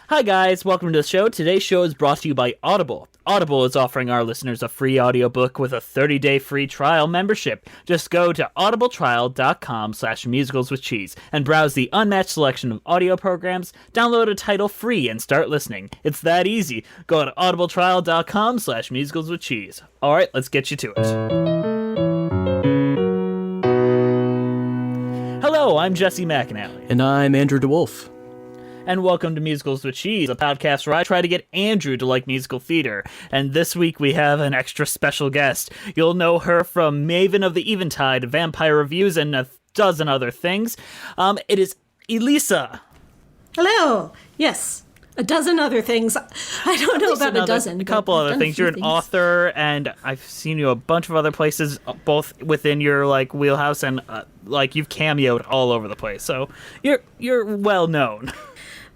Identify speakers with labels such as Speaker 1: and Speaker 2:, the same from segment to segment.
Speaker 1: Hi guys, welcome to the show. Today's show is brought to you by Audible. Audible is offering our listeners a free audiobook with a 30-day free trial membership. Just go to audibletrial.com/musicalswithcheese and browse the unmatched selection of audio programs, download a title free, and start listening. It's that easy. Go to audibletrial.com/musicalswithcheese. Alright, let's get you to it. Hello, I'm Jesse McAnally.
Speaker 2: And I'm Andrew DeWolf.
Speaker 1: And welcome to Musicals with Cheese, a podcast where I try to get Andrew to like musical theater. And this week we have an extra special guest. You'll know her from Maven of the Eventide, Vampire Reviews, and a dozen other things. It is Elisa.
Speaker 3: Hello. Yes. A dozen other things. I don't know about a dozen.
Speaker 1: A couple other things. You're an author, and I've seen you a bunch of other places, both within your wheelhouse and you've cameoed all over the place. So you're well known.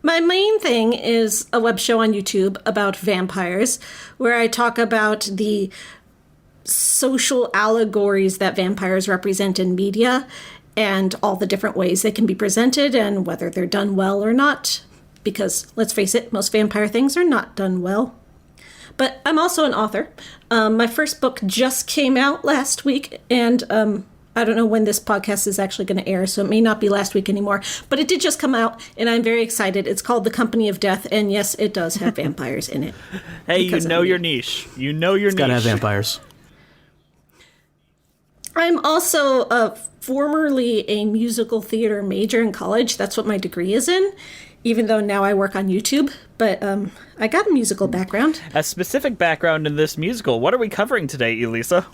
Speaker 3: My main thing is a web show on YouTube about vampires, where I talk about the social allegories that vampires represent in media and all the different ways they can be presented and whether they're done well or not. Because, let's face it, most vampire things are not done well. But I'm also an author. My first book just came out last week, and I don't know when this podcast is actually going to air, so it may not be last week anymore. But it did just come out, and I'm very excited. It's called The Company of Death, and yes, it does have vampires in it.
Speaker 1: Hey, you know your niche. You know your niche.
Speaker 2: It's gotta have vampires.
Speaker 3: I'm also formerly a musical theater major in college. That's what my degree is in, even though now I work on YouTube. But I got a musical background.
Speaker 1: A specific background in this musical. What are we covering today, Elisa?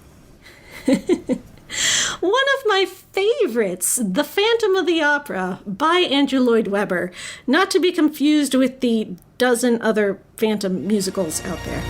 Speaker 3: One of my favorites, The Phandom of the Opera by Andrew Lloyd Webber, not to be confused with the dozen other Phantom musicals out there.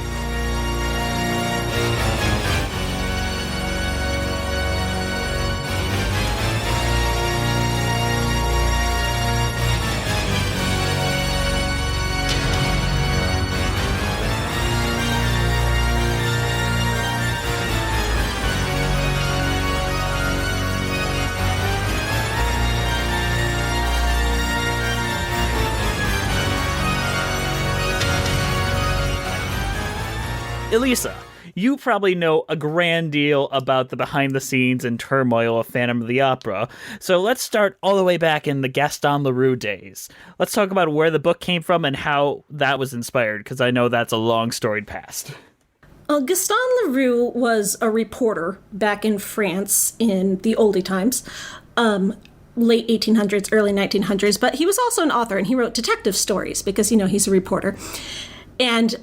Speaker 1: Elisa, you probably know a grand deal about the behind-the-scenes and turmoil of Phantom of the Opera, so let's start all the way back in the Gaston Leroux days. Let's talk about where the book came from and how that was inspired, because I know that's a long storied past.
Speaker 3: Gaston Leroux was a reporter back in France in the oldie times, late 1800s, early 1900s, but he was also an author, and he wrote detective stories because, he's a reporter. And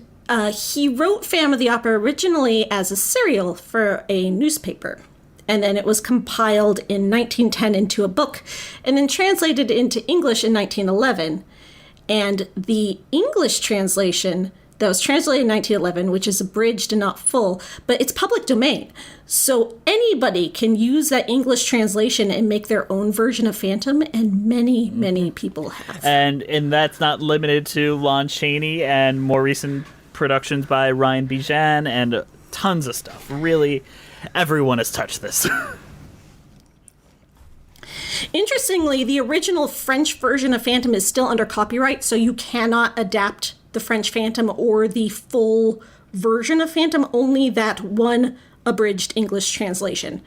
Speaker 3: he wrote Phantom of the Opera originally as a serial for a newspaper, and then it was compiled in 1910 into a book, and then translated into English in 1911. And the English translation that was translated in 1911, which is abridged and not full, but it's public domain. So anybody can use that English translation and make their own version of Phantom, and many, many people have.
Speaker 1: And that's not limited to Lon Chaney and more recent productions by Ryan Bijan and tons of stuff. Really, everyone has touched this.
Speaker 3: Interestingly, the original French version of Phantom is still under copyright, so you cannot adapt the French Phantom or the full version of Phantom, only that one abridged English translation.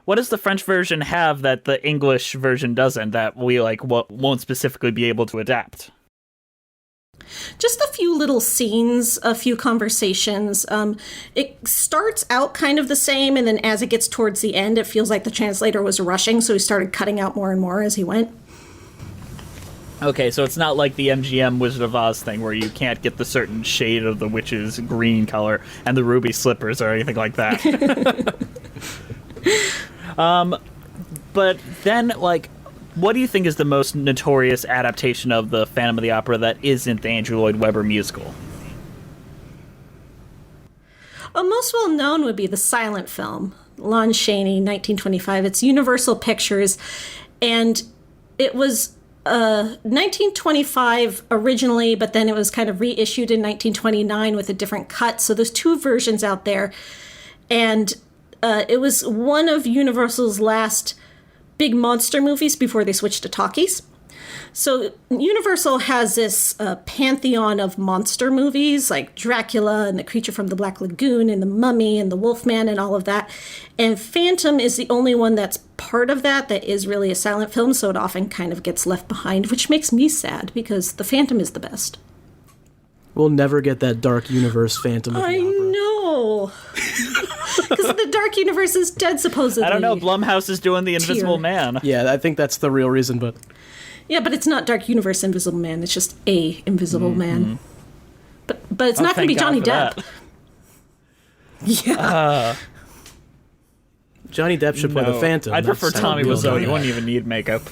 Speaker 1: What does the French version have that the English version doesn't, that we won't specifically be able to adapt?
Speaker 3: Just a few little scenes, a few conversations. It starts out kind of the same, and then as it gets towards the end, it feels like the translator was rushing, so he started cutting out more and more as he went.
Speaker 1: Okay, so it's not like the MGM Wizard of Oz thing where you can't get the certain shade of the witch's green color and the ruby slippers or anything like that. But then, what do you think is the most notorious adaptation of the Phantom of the Opera that isn't the Andrew Lloyd Webber musical?
Speaker 3: Most well known would be the silent film, Lon Chaney, 1925. It's Universal Pictures, and it was 1925 originally, but then it was kind of reissued in 1929 with a different cut. So there's two versions out there, and it was one of Universal's last big monster movies before they switched to talkies. So Universal has this pantheon of monster movies like Dracula and The Creature from the Black Lagoon and The Mummy and The Wolfman and all of that. And Phantom is the only one that's part of that is really a silent film, so it often kind of gets left behind, which makes me sad because The Phantom is the best.
Speaker 2: We'll never get that Dark Universe Phantom of the
Speaker 3: I
Speaker 2: Opera.
Speaker 3: know. Because the Dark Universe is dead, supposedly.
Speaker 1: I don't know. Blumhouse is doing The Invisible
Speaker 3: Tier.
Speaker 1: Man.
Speaker 2: Yeah, I think that's the real reason, but...
Speaker 3: Yeah, but it's not Dark Universe Invisible Man. It's just a Invisible Man. But it's not going to be Johnny Depp. Yeah.
Speaker 2: Johnny Depp should play the Phantom.
Speaker 1: I'd prefer
Speaker 2: That's how
Speaker 1: Tommy
Speaker 2: real
Speaker 1: Wiseau.
Speaker 2: Johnny
Speaker 1: You
Speaker 2: Depp.
Speaker 1: wouldn't even need makeup.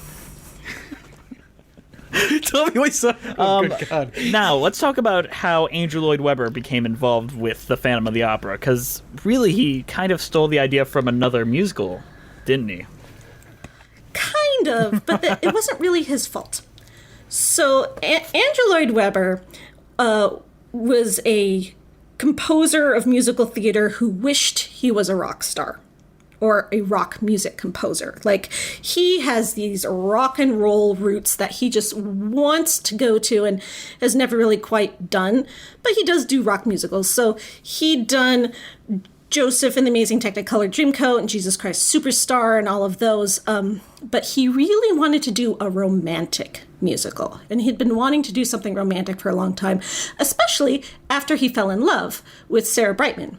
Speaker 2: Tommy Wiseau. Good God.
Speaker 1: Now, let's talk about how Andrew Lloyd Webber became involved with the Phantom of the Opera, because really he kind of stole the idea from another musical, didn't he?
Speaker 3: Kind of, but it wasn't really his fault. So Andrew Lloyd Webber was a composer of musical theater who wished he was a rock star or a rock music composer. Like, he has these rock and roll roots that he just wants to go to and has never really quite done, but he does do rock musicals. So he'd done Joseph and the Amazing Technicolor Dreamcoat and Jesus Christ Superstar and all of those, but he really wanted to do a romantic musical, and he'd been wanting to do something romantic for a long time, especially after he fell in love with Sarah Brightman.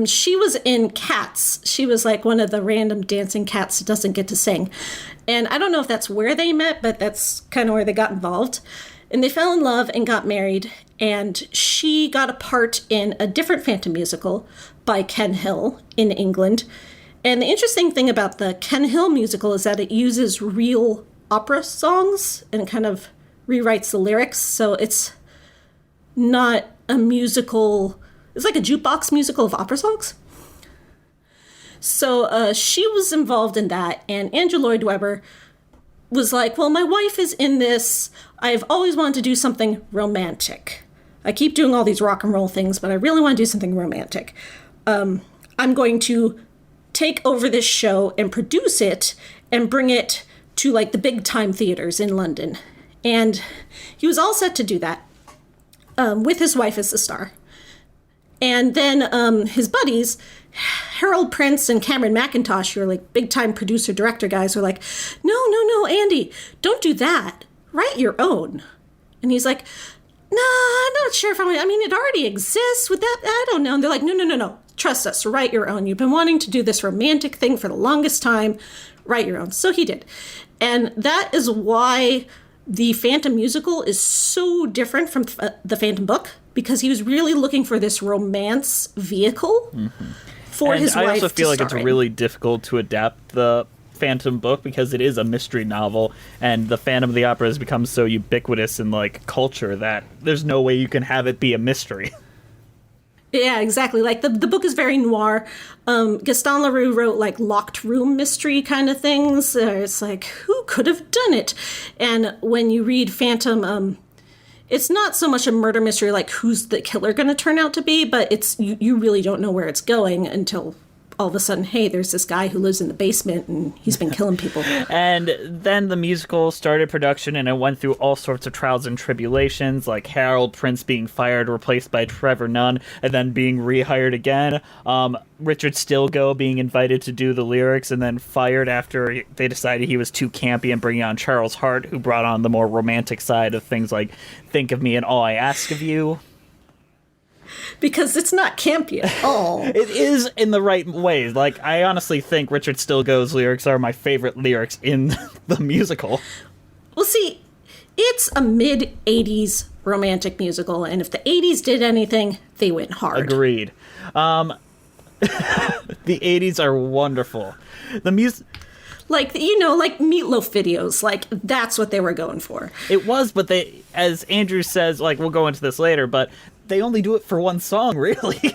Speaker 3: She was in Cats. She was like one of the random dancing cats that doesn't get to sing. And I don't know if that's where they met, but that's kind of where they got involved. And they fell in love and got married. And she got a part in a different Phantom musical by Ken Hill in England. And the interesting thing about the Ken Hill musical is that it uses real opera songs and kind of rewrites the lyrics. So it's not a musical... It's like a jukebox musical of opera songs. So she was involved in that, and Andrew Lloyd Webber was like, well, my wife is in this. I've always wanted to do something romantic. I keep doing all these rock and roll things, but I really want to do something romantic. I'm going to take over this show and produce it and bring it to like the big time theaters in London. And he was all set to do that with his wife as the star. And then his buddies, Harold Prince and Cameron Mackintosh, who are like big-time producer-director guys, were like, no, Andy, don't do that. Write your own. And he's like, nah, I'm not sure if I mean, it already exists. With that, I don't know. And they're like, no. Trust us. Write your own. You've been wanting to do this romantic thing for the longest time. Write your own. So he did. And that is why the Phantom musical is so different from the Phantom book, because he was really looking for this romance vehicle for
Speaker 1: and
Speaker 3: his wife.
Speaker 1: I also feel like
Speaker 3: star
Speaker 1: it's
Speaker 3: in.
Speaker 1: really difficult to adapt the Phantom book because it is a mystery novel, and the Phantom of the Opera has become so ubiquitous in like culture that there's no way you can have it be a mystery.
Speaker 3: Yeah, exactly. Like the book is very noir. Gaston Leroux wrote like locked room mystery kind of things. It's like, who could have done it? And when you read Phantom, it's not so much a murder mystery like who's the killer going to turn out to be, but it's you really don't know where it's going until all of a sudden, hey, there's this guy who lives in the basement and he's been killing people.
Speaker 1: And then the musical started production, and it went through all sorts of trials and tribulations, like Harold Prince being fired, replaced by Trevor Nunn, and then being rehired again. Richard Stilgoe being invited to do the lyrics and then fired after they decided he was too campy, and bringing on Charles Hart, who brought on the more romantic side of things like Think of Me and All I Ask of You.
Speaker 3: Because it's not campy at all.
Speaker 1: It is in the right ways. Like, I honestly think Richard Stilgoe's lyrics are my favorite lyrics in the musical.
Speaker 3: Well, see, it's a mid-'80s romantic musical, and if the 80s did anything, they went hard.
Speaker 1: Agreed. The 80s are wonderful. The music...
Speaker 3: Like, like Meatloaf videos. Like, that's what they were going for.
Speaker 1: It was, but they, as Andrew says, like, we'll go into this later, but they only do it for one song, really.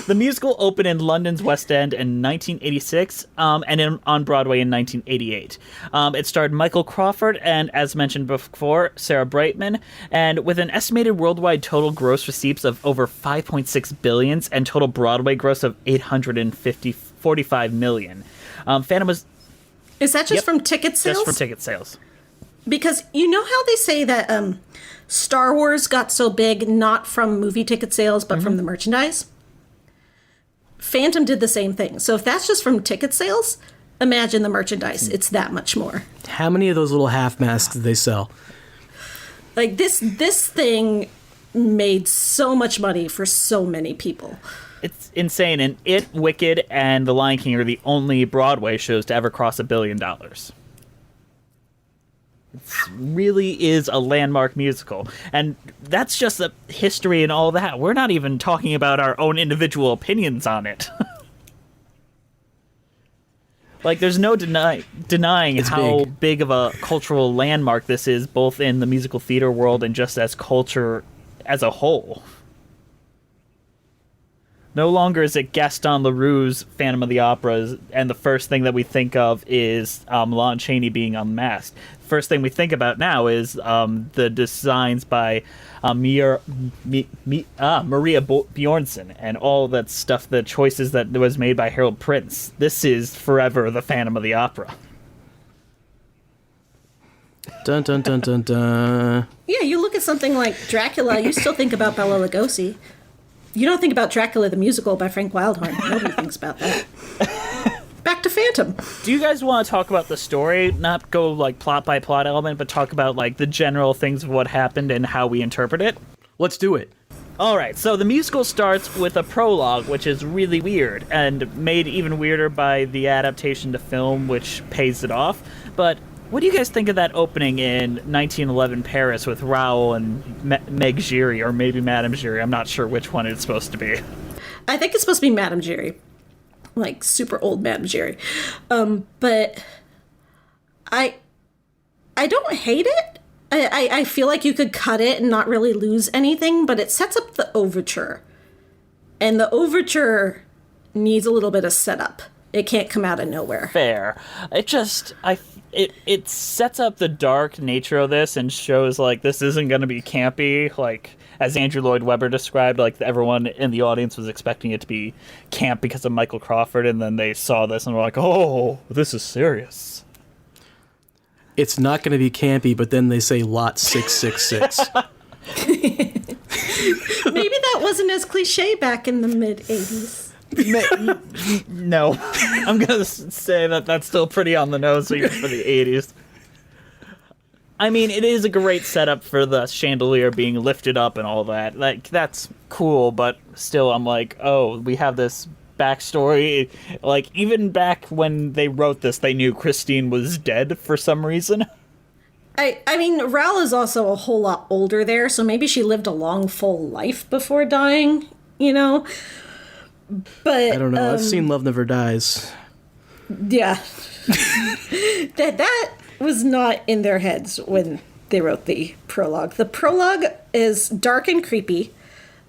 Speaker 1: The musical opened in London's West End in 1986, and on Broadway in 1988. It starred Michael Crawford and, as mentioned before, Sarah Brightman, and with an estimated worldwide total gross receipts of over $5.6 billion and total Broadway gross of $845 million. Phantom was
Speaker 3: Is that just
Speaker 1: Yep.
Speaker 3: from ticket sales?
Speaker 1: Just for ticket sales.
Speaker 3: Because you know how they say that Star Wars got so big not from movie ticket sales, but from the merchandise? Phantom did the same thing. So if that's just from ticket sales, imagine the merchandise. It's that much more.
Speaker 2: How many of those little half masks did they sell?
Speaker 3: Like this thing made so much money for so many people.
Speaker 1: It's insane. And It, Wicked, and The Lion King are the only Broadway shows to ever cross $1 billion. It really is a landmark musical. And that's just the history and all that. We're not even talking about our own individual opinions on it. Like, there's no denying how big of a cultural landmark this is, both in the musical theater world and just as culture as a whole. No longer is it Gaston Leroux's Phantom of the Opera, and the first thing that we think of is Lon Chaney being unmasked. First thing we think about now is the designs by Maria Bjornson and all that stuff, the choices that was made by Harold Prince. This is forever the Phantom of the Opera.
Speaker 2: Dun dun dun dun dun.
Speaker 3: Yeah, you look at something like Dracula, you still think about Bela Lugosi. You don't think about Dracula the Musical by Frank Wildhorn. Nobody thinks about that. Back to Phantom.
Speaker 1: Do you guys want to talk about the story? Not go like plot by plot element, but talk about like the general things of what happened and how we interpret it?
Speaker 2: Let's do it.
Speaker 1: All right, so the musical starts with a prologue, which is really weird, and made even weirder by the adaptation to film, which pays it off. But what do you guys think of that opening in 1911 Paris with Raoul and Meg Giry, or maybe Madame Giry? I'm not sure which one it's supposed to be.
Speaker 3: I think it's supposed to be Madame Giry. Like, super old Madame Giry. But I don't hate it. I feel like you could cut it and not really lose anything, but it sets up the overture. And the overture needs a little bit of setup. It can't come out of nowhere.
Speaker 1: Fair. It sets up the dark nature of this and shows, like, this isn't going to be campy. Like, as Andrew Lloyd Webber described, like, everyone in the audience was expecting it to be camp because of Michael Crawford, and then they saw this and were like, oh, this is serious.
Speaker 2: It's not going to be campy, but then they say lot 666.
Speaker 3: Maybe that wasn't as cliche back in the mid-'80s.
Speaker 1: No. I'm going to say that that's still pretty on the nose even for the 80s. I mean, it is a great setup for the chandelier being lifted up and all that. Like, that's cool, but still I'm like, oh, we have this backstory. Like, even back when they wrote this, they knew Christine was dead for some reason.
Speaker 3: I mean, Raoul is also a whole lot older there, so maybe she lived a long, full life before dying, you know? But
Speaker 2: I don't know. I've seen Love Never Dies.
Speaker 3: Yeah. that was not in their heads when they wrote the prologue. The prologue is dark and creepy,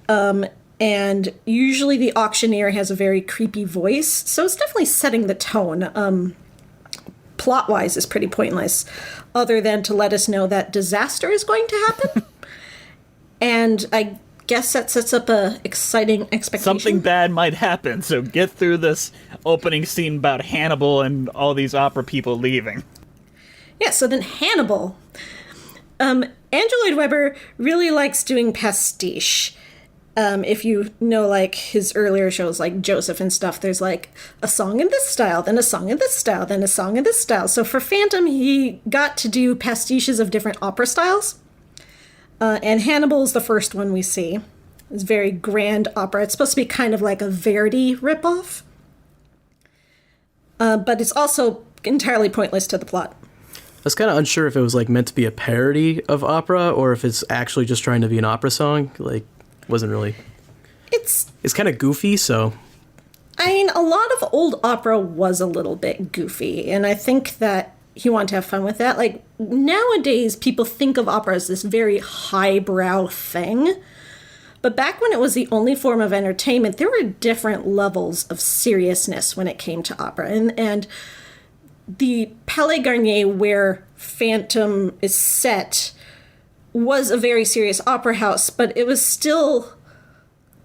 Speaker 3: and usually the auctioneer has a very creepy voice, so it's definitely setting the tone. Plot-wise is pretty pointless, other than to let us know that disaster is going to happen. And I guess that sets up a exciting expectation.
Speaker 1: Something bad might happen, so get through this opening scene about Hannibal and all these opera people leaving.
Speaker 3: Yeah, so then Hannibal. Andrew Lloyd Webber really likes doing pastiche. If you know, like, his earlier shows, like Joseph and stuff, there's, like, a song in this style, then a song in this style, then a song in this style. So for Phantom, he got to do pastiches of different opera styles. And Hannibal is the first one we see. It's very grand opera. It's supposed to be kind of like a Verdi ripoff. But it's also entirely pointless to the plot.
Speaker 2: I was kind of unsure if it was like meant to be a parody of opera or if it's actually just trying to be an opera song. Like, wasn't really. It's kind of goofy, so.
Speaker 3: I mean, a lot of old opera was a little bit goofy, and I think that he wanted to have fun with that. Like, nowadays, people think of opera as this very highbrow thing. But back when it was the only form of entertainment, there were different levels of seriousness when it came to opera. And the Palais Garnier, where Phantom is set, was a very serious opera house, but it was still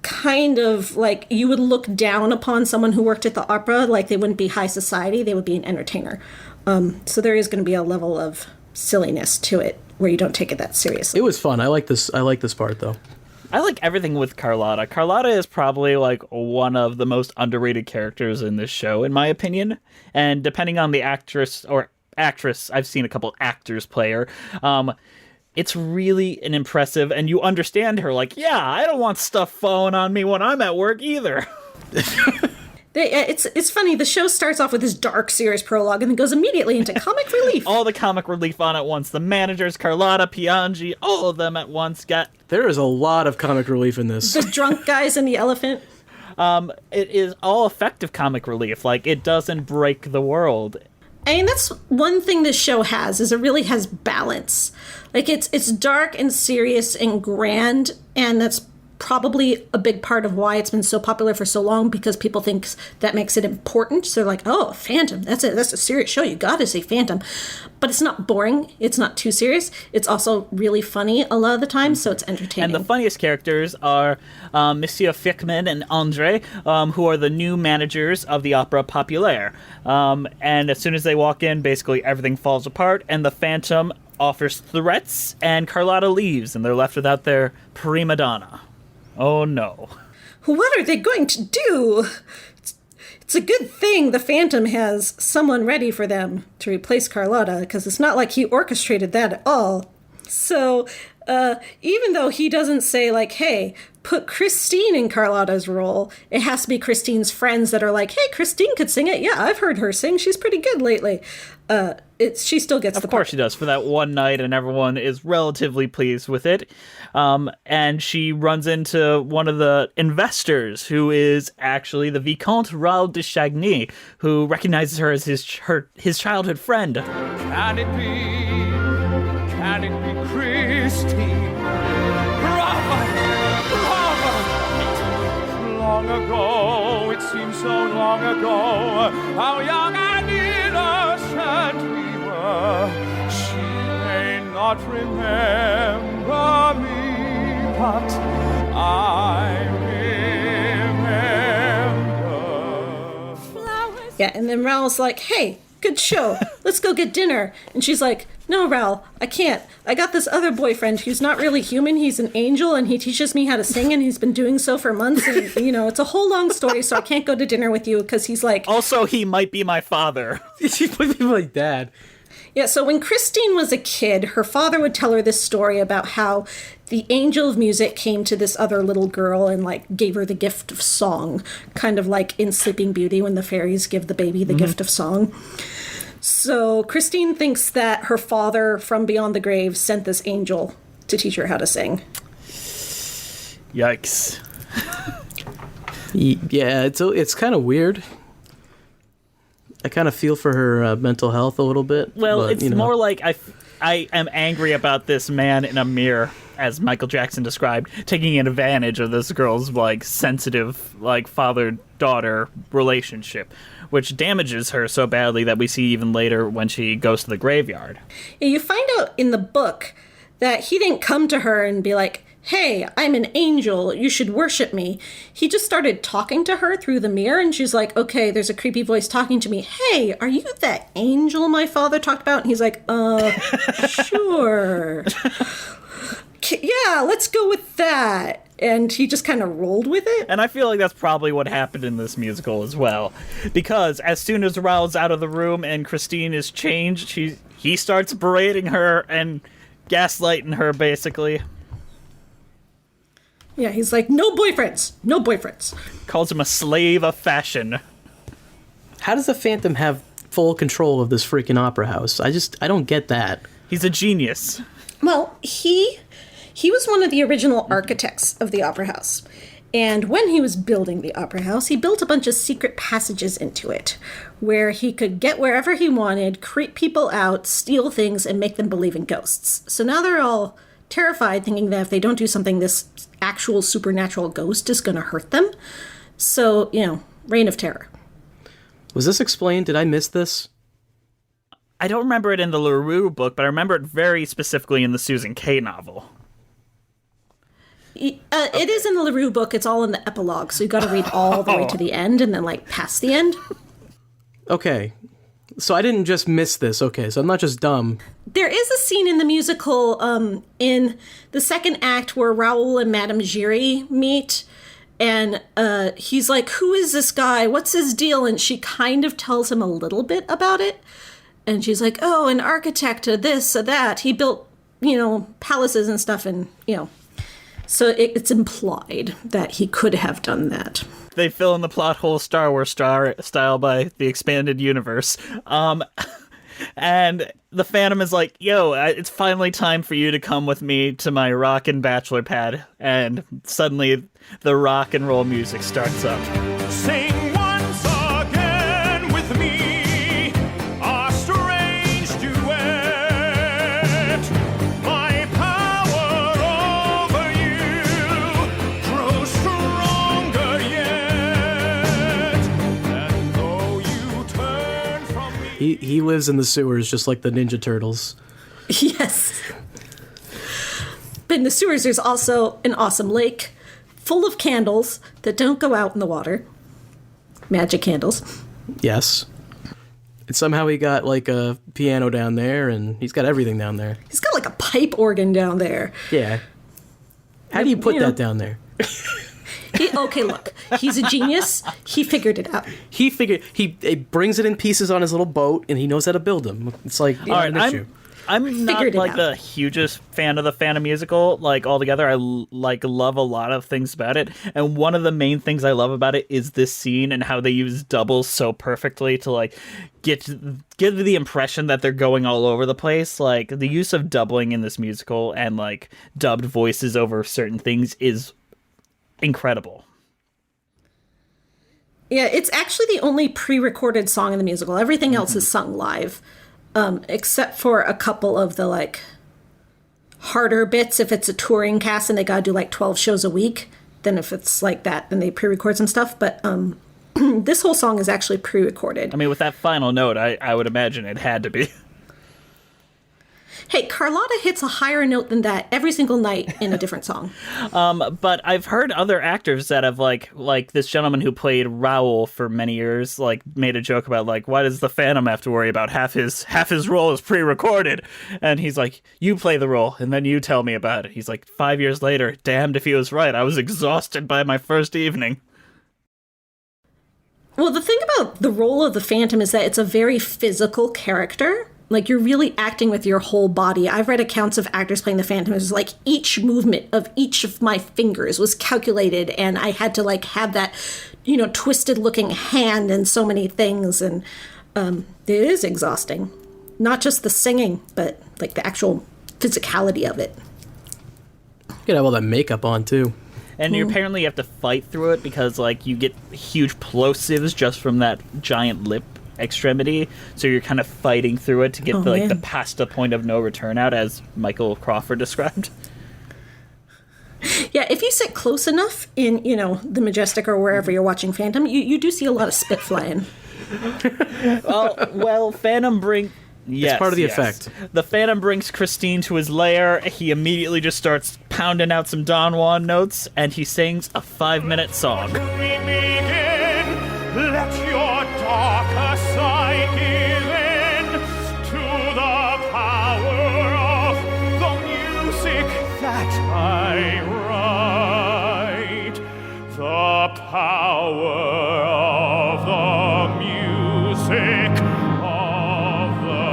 Speaker 3: kind of like you would look down upon someone who worked at the opera, like they wouldn't be high society, they would be an entertainer. So there is going to be a level of silliness to it where you don't take it that seriously.
Speaker 2: It was fun. I like this part, though.
Speaker 1: I like everything with Carlotta. Carlotta is probably like one of the most underrated characters in this show, in my opinion. And depending on the actress, I've seen a couple actors play her. It's really an impressive, and you understand her. Like, yeah, I don't want stuff falling on me when I'm at work either.
Speaker 3: It's funny. The show starts off with this dark, serious prologue and then goes immediately into comic relief.
Speaker 1: All the comic relief on at once. The managers, Carlotta, Piangi, all of them at once got...
Speaker 2: There is a lot of comic relief in this.
Speaker 3: The drunk guys and the elephant.
Speaker 1: It is all effective comic relief. Like, it doesn't break the world.
Speaker 3: I mean, that's one thing this show has, is it really has balance. Like, it's dark and serious and grand, and that's probably a big part of why it's been so popular for so long, because people think that makes it important. So they're like, oh, Phandom, that's a serious show. You gotta say Phandom. But it's not boring. It's not too serious. It's also really funny a lot of the time, so it's entertaining.
Speaker 1: And the funniest characters are Monsieur Fickman and Andre, who are the new managers of the Opera Populaire. And as soon as they walk in, basically everything falls apart, and the Phantom offers threats, and Carlotta leaves, and they're left without their prima donna. Oh no.
Speaker 3: What are they going to do? It's a good thing the Phantom has someone ready for them to replace Carlotta, because it's not like he orchestrated that at all. So, even though he doesn't say, like, hey, put Christine in Carlotta's role, it has to be Christine's friends that are like, hey, Christine could sing it. Yeah, I've heard her sing. She's pretty good lately. She still gets the part.
Speaker 1: Of course she does, for that one night, and everyone is relatively pleased with it. And she runs into one of the investors, who is actually the Vicomte Raoul de Chagny, who recognizes her as his childhood friend.
Speaker 4: Can it be Christine? Brava! Long ago, it seems so long ago, how young and innocent we were. She may not remember me, but I remember.
Speaker 3: Yeah, and then Raoul's like, hey, good show. Let's go get dinner. And she's like, no, Raoul, I can't. I got this other boyfriend who's not really human. He's an angel, and he teaches me how to sing, and he's been doing so for months. And, it's a whole long story, so I can't go to dinner with you, because he's like...
Speaker 1: Also, he might be my father.
Speaker 2: He might be my dad.
Speaker 3: Yeah, so when Christine was a kid, her father would tell her this story about how the angel of music came to this other little girl and, like, gave her the gift of song. Kind of like in Sleeping Beauty when the fairies give the baby the gift of song. So Christine thinks that her father from beyond the grave sent this angel to teach her how to sing.
Speaker 1: Yikes.
Speaker 2: Yeah, it's kind of weird. I kind of feel for her mental health a little bit.
Speaker 1: Well,
Speaker 2: but,
Speaker 1: it's more like I am angry about this man in a mirror, as Michael Jackson described, taking advantage of this girl's, like, sensitive, like, father-daughter relationship, which damages her so badly that we see even later when she goes to the graveyard.
Speaker 3: Yeah, you find out in the book that he didn't come to her and be like, hey, I'm an angel, you should worship me. He just started talking to her through the mirror, and she's like, okay, there's a creepy voice talking to me. Hey, are you that angel my father talked about? And he's like, sure. Yeah, let's go with that. And he just kind of rolled with it.
Speaker 1: And I feel like that's probably what happened in this musical as well. Because as soon as Raoul's out of the room and Christine is changed, he starts berating her and gaslighting her, basically.
Speaker 3: Yeah, he's like, no boyfriends, no boyfriends.
Speaker 1: Calls him a slave of fashion.
Speaker 2: How does the Phantom have full control of this freaking opera house? I don't get that.
Speaker 1: He's a genius.
Speaker 3: Well, he was one of the original architects of the opera house. And when he was building the opera house, he built a bunch of secret passages into it, where he could get wherever he wanted, creep people out, steal things, and make them believe in ghosts. So now they're all terrified, thinking that if they don't do something, this actual supernatural ghost is going to hurt them. So, reign of terror.
Speaker 2: Was this explained? Did I miss this?
Speaker 1: I don't remember it in the LaRue book, but I remember it very specifically in the Susan Kay novel.
Speaker 3: It is in the LaRue book. It's all in the epilogue, so you got to read all the way to the end and then, like, past the end.
Speaker 2: Okay. So I didn't just miss this. Okay, so I'm not just dumb.
Speaker 3: There is a scene in the musical in the second act where Raoul and Madame Giry meet, and he's like, who is this guy? What's his deal? And she kind of tells him a little bit about it. And she's like, oh, an architect, this, that. He built, palaces and stuff, and, So it's implied that he could have done that.
Speaker 1: They fill in the plot hole Star Wars style by the expanded universe. And the Phandom is like, yo, it's finally time for you to come with me to my rockin' bachelor pad. And suddenly the rock and roll music starts up.
Speaker 4: Sing once again with me, a strange duet. My power over you grows stronger yet. And though you turn from me...
Speaker 2: He lives in the sewers just like the Ninja Turtles.
Speaker 3: Yes. But in the sewers, there's also an awesome lake full of candles that don't go out in the water. Magic candles.
Speaker 2: Yes. And somehow he got like a piano down there, and he's got everything down there.
Speaker 3: He's got like a pipe organ down there.
Speaker 2: Yeah. How do you put that down there?
Speaker 3: Okay, look. He's a genius. He figured it out.
Speaker 2: He brings it in pieces on his little boat, and he knows how to build them. It's like an issue.
Speaker 1: I'm not like the hugest fan of the Phandom musical, like altogether. I love a lot of things about it, and one of the main things I love about it is this scene and how they use doubles so perfectly to like give the impression that they're going all over the place. Like the use of doubling in this musical and like dubbed voices over certain things is incredible.
Speaker 3: Yeah, it's actually the only pre-recorded song in the musical. Everything else is sung live. Except for a couple of the, like, harder bits. If it's a touring cast and they gotta do, like, 12 shows a week, then if it's like that, then they pre-record some stuff. But this whole song is actually pre-recorded.
Speaker 1: I mean, with that final note, I would imagine it had to be.
Speaker 3: Hey, Carlotta hits a higher note than that every single night in a different song.
Speaker 1: But I've heard other actors that have like this gentleman who played Raoul for many years, like made a joke about like, why does the Phandom have to worry about half his role is pre-recorded? And he's like, you play the role and then you tell me about it. He's like, 5 years later, damned if he was right. I was exhausted by my first evening.
Speaker 3: Well, the thing about the role of the Phandom is that it's a very physical character. Like, you're really acting with your whole body. I've read accounts of actors playing the Phandom. It's like each movement of each of my fingers was calculated, and I had to, like, have that, twisted-looking hand and so many things. And it is exhausting. Not just the singing, but, like, the actual physicality of it.
Speaker 2: You could have all that makeup on, too.
Speaker 1: And you apparently have to fight through it because, like, you get huge plosives just from that giant lip extremity, so you're kind of fighting through it to get the past the point of no return out, as Michael Crawford described.
Speaker 3: Yeah, if you sit close enough in, the Majestic or wherever you're watching Phandom, you do see a lot of spit flying.
Speaker 1: Well, Phandom bring... Yes,
Speaker 2: it's part of the effect.
Speaker 1: The Phandom brings Christine to his lair. He immediately just starts pounding out some Don Juan notes, and he sings a 5-minute song.
Speaker 4: Let your darker side give in to the power of the music that I write. The power of the music of the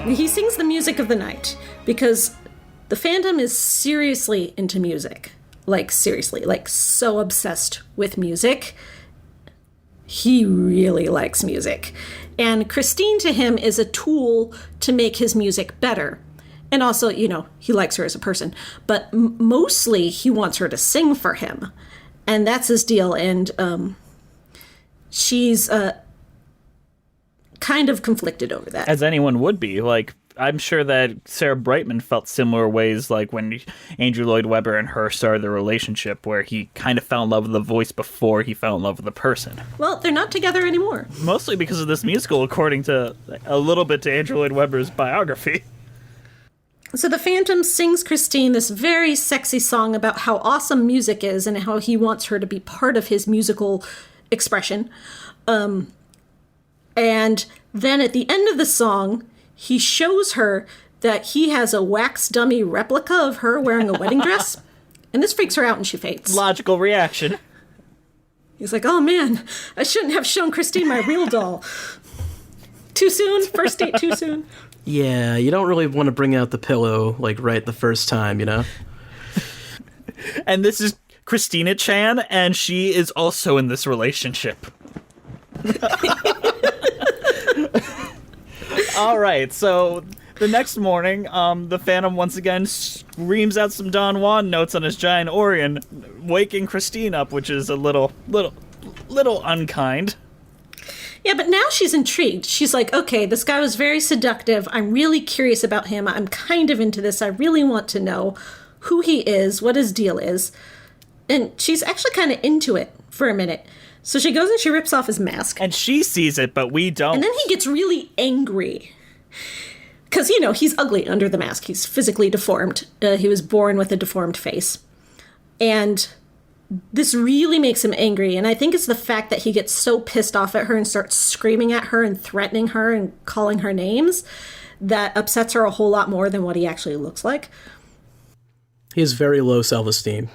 Speaker 4: night.
Speaker 3: He sings the music of the night because the Phandom is seriously into music. Like, seriously, like, so obsessed with music. He really likes music. And Christine to him is a tool to make his music better. And also, he likes her as a person. But mostly, he wants her to sing for him. And that's his deal. And she's kind of conflicted over that.
Speaker 1: As anyone would be. Like, I'm sure that Sarah Brightman felt similar ways, like when Andrew Lloyd Webber and her started their relationship, where he kind of fell in love with the voice before he fell in love with the person.
Speaker 3: Well, they're not together anymore.
Speaker 1: Mostly because of this musical, according to a little bit to Andrew Lloyd Webber's biography.
Speaker 3: So the Phandom sings Christine this very sexy song about how awesome music is and how he wants her to be part of his musical expression. And then at the end of the song, he shows her that he has a wax dummy replica of her wearing a wedding dress. And this freaks her out and she faints.
Speaker 1: Logical reaction.
Speaker 3: He's like, oh man, I shouldn't have shown Christine my real doll. Too soon? First date too soon?
Speaker 2: Yeah, you don't really want to bring out the pillow, like, right the first time, you know?
Speaker 1: And this is Christina Chan, and she is also in this relationship. All right, so the next morning, the Phandom once again screams out some Don Juan notes on his giant Orion, waking Christine up, which is a little unkind.
Speaker 3: Yeah, but now she's intrigued. She's like, okay, this guy was very seductive. I'm really curious about him. I'm kind of into this. I really want to know who he is, what his deal is. And she's actually kind of into it for a minute. So she goes and she rips off his mask.
Speaker 1: And she sees it, but we don't.
Speaker 3: And then he gets really angry. Because, you know, he's ugly under the mask. He's physically deformed. He was born with a deformed face. And this really makes him angry. And I think it's the fact that he gets so pissed off at her and starts screaming at her and threatening her and calling her names that upsets her a whole lot more than what he actually looks like.
Speaker 2: He has very low self-esteem.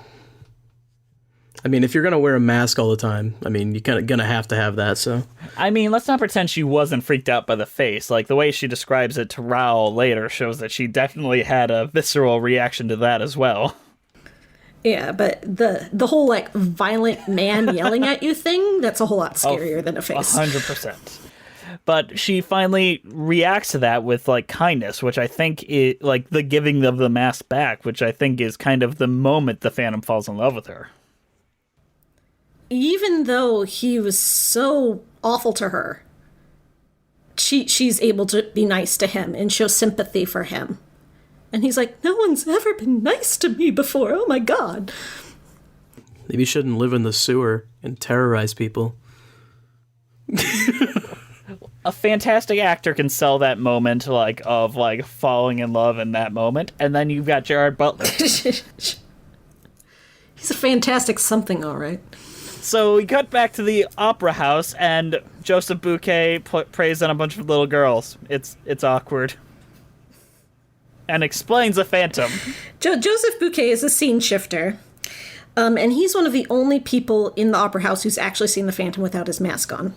Speaker 2: I mean, if you're going to wear a mask all the time, I mean, you're kind of going to have that, so.
Speaker 1: I mean, let's not pretend she wasn't freaked out by the face. Like, the way she describes it to Raoul later shows that she definitely had a visceral reaction to that as well.
Speaker 3: Yeah, but the whole, like, violent man yelling at you thing, that's a whole lot scarier than a face.
Speaker 1: 100%. But she finally reacts to that with, like, kindness, which I think is, like, the giving of the mask back, which I think is kind of the moment the Phandom falls in love with her.
Speaker 3: Even though he was so awful to her, she's able to be nice to him and show sympathy for him. And he's like, no one's ever been nice to me before. Oh, my God.
Speaker 2: Maybe you shouldn't live in the sewer and terrorize people.
Speaker 1: A fantastic actor can sell that moment, like, of, like, falling in love in that moment. And then you've got Gerard Butler.
Speaker 3: He's a fantastic something, all right.
Speaker 1: So we cut back to the opera house, and Joseph Bouquet preys on a bunch of little girls. It's awkward. And explains a Phantom.
Speaker 3: Joseph Bouquet is a scene shifter. And he's one of the only people in the opera house who's actually seen the Phantom without his mask on.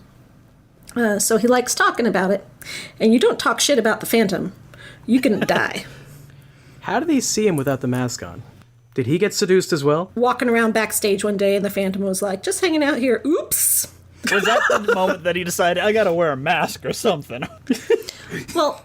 Speaker 3: So he likes talking about it. And you don't talk shit about the Phantom. You can die.
Speaker 2: How did he see him without the mask on? Did he get seduced as well?
Speaker 3: Walking around backstage one day and the Phantom was like, just hanging out here. Oops.
Speaker 1: Was that the moment that he decided, I gotta wear a mask or something?
Speaker 3: Well,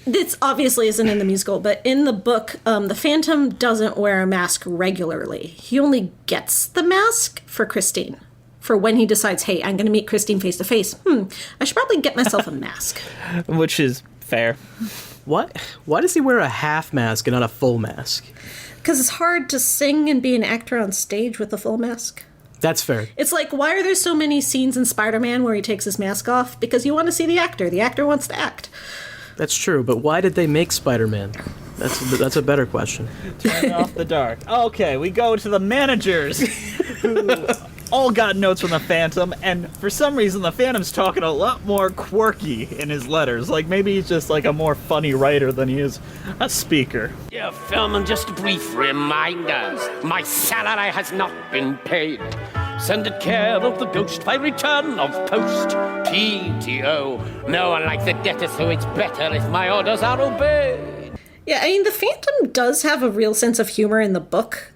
Speaker 3: this obviously isn't in the musical, but in the book, the Phantom doesn't wear a mask regularly. He only gets the mask for Christine. For when he decides, hey, I'm going to meet Christine face to face. I should probably get myself a mask.
Speaker 1: Which is fair.
Speaker 2: What? Why does he wear a half mask and not a full mask?
Speaker 3: Because it's hard to sing and be an actor on stage with a full mask.
Speaker 2: That's fair.
Speaker 3: It's like, why are there so many scenes in Spider-Man where he takes his mask off? Because you want to see the actor. The actor wants to act.
Speaker 2: That's true, but why did they make Spider-Man? That's a better question.
Speaker 1: Turn off the dark. Okay, we go to the managers, who all got notes from the Phantom, and for some reason the Phantom's talking a lot more quirky in his letters. Like, maybe he's just like a more funny writer than he is a speaker.
Speaker 5: Dear Philman, just a brief reminder. My salary has not been paid. Send it care of the ghost by return of post. PTO. No one likes a debtor, so it's better if my orders are obeyed.
Speaker 3: Yeah, I mean, the Phantom does have a real sense of humor in the book.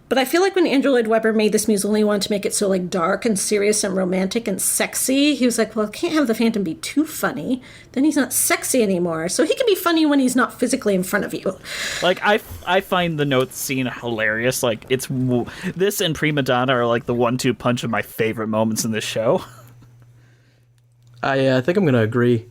Speaker 3: But I feel like when Andrew Lloyd Webber made this musical, he wanted to make it so, like, dark and serious and romantic and sexy. He was like, well, I can't have the Phantom be too funny. Then he's not sexy anymore. So he can be funny when he's not physically in front of you.
Speaker 1: Like, I find the notes scene hilarious. Like, this and Prima Donna are, like, the 1-2 punch of my favorite moments in this show.
Speaker 2: I think I'm going to agree.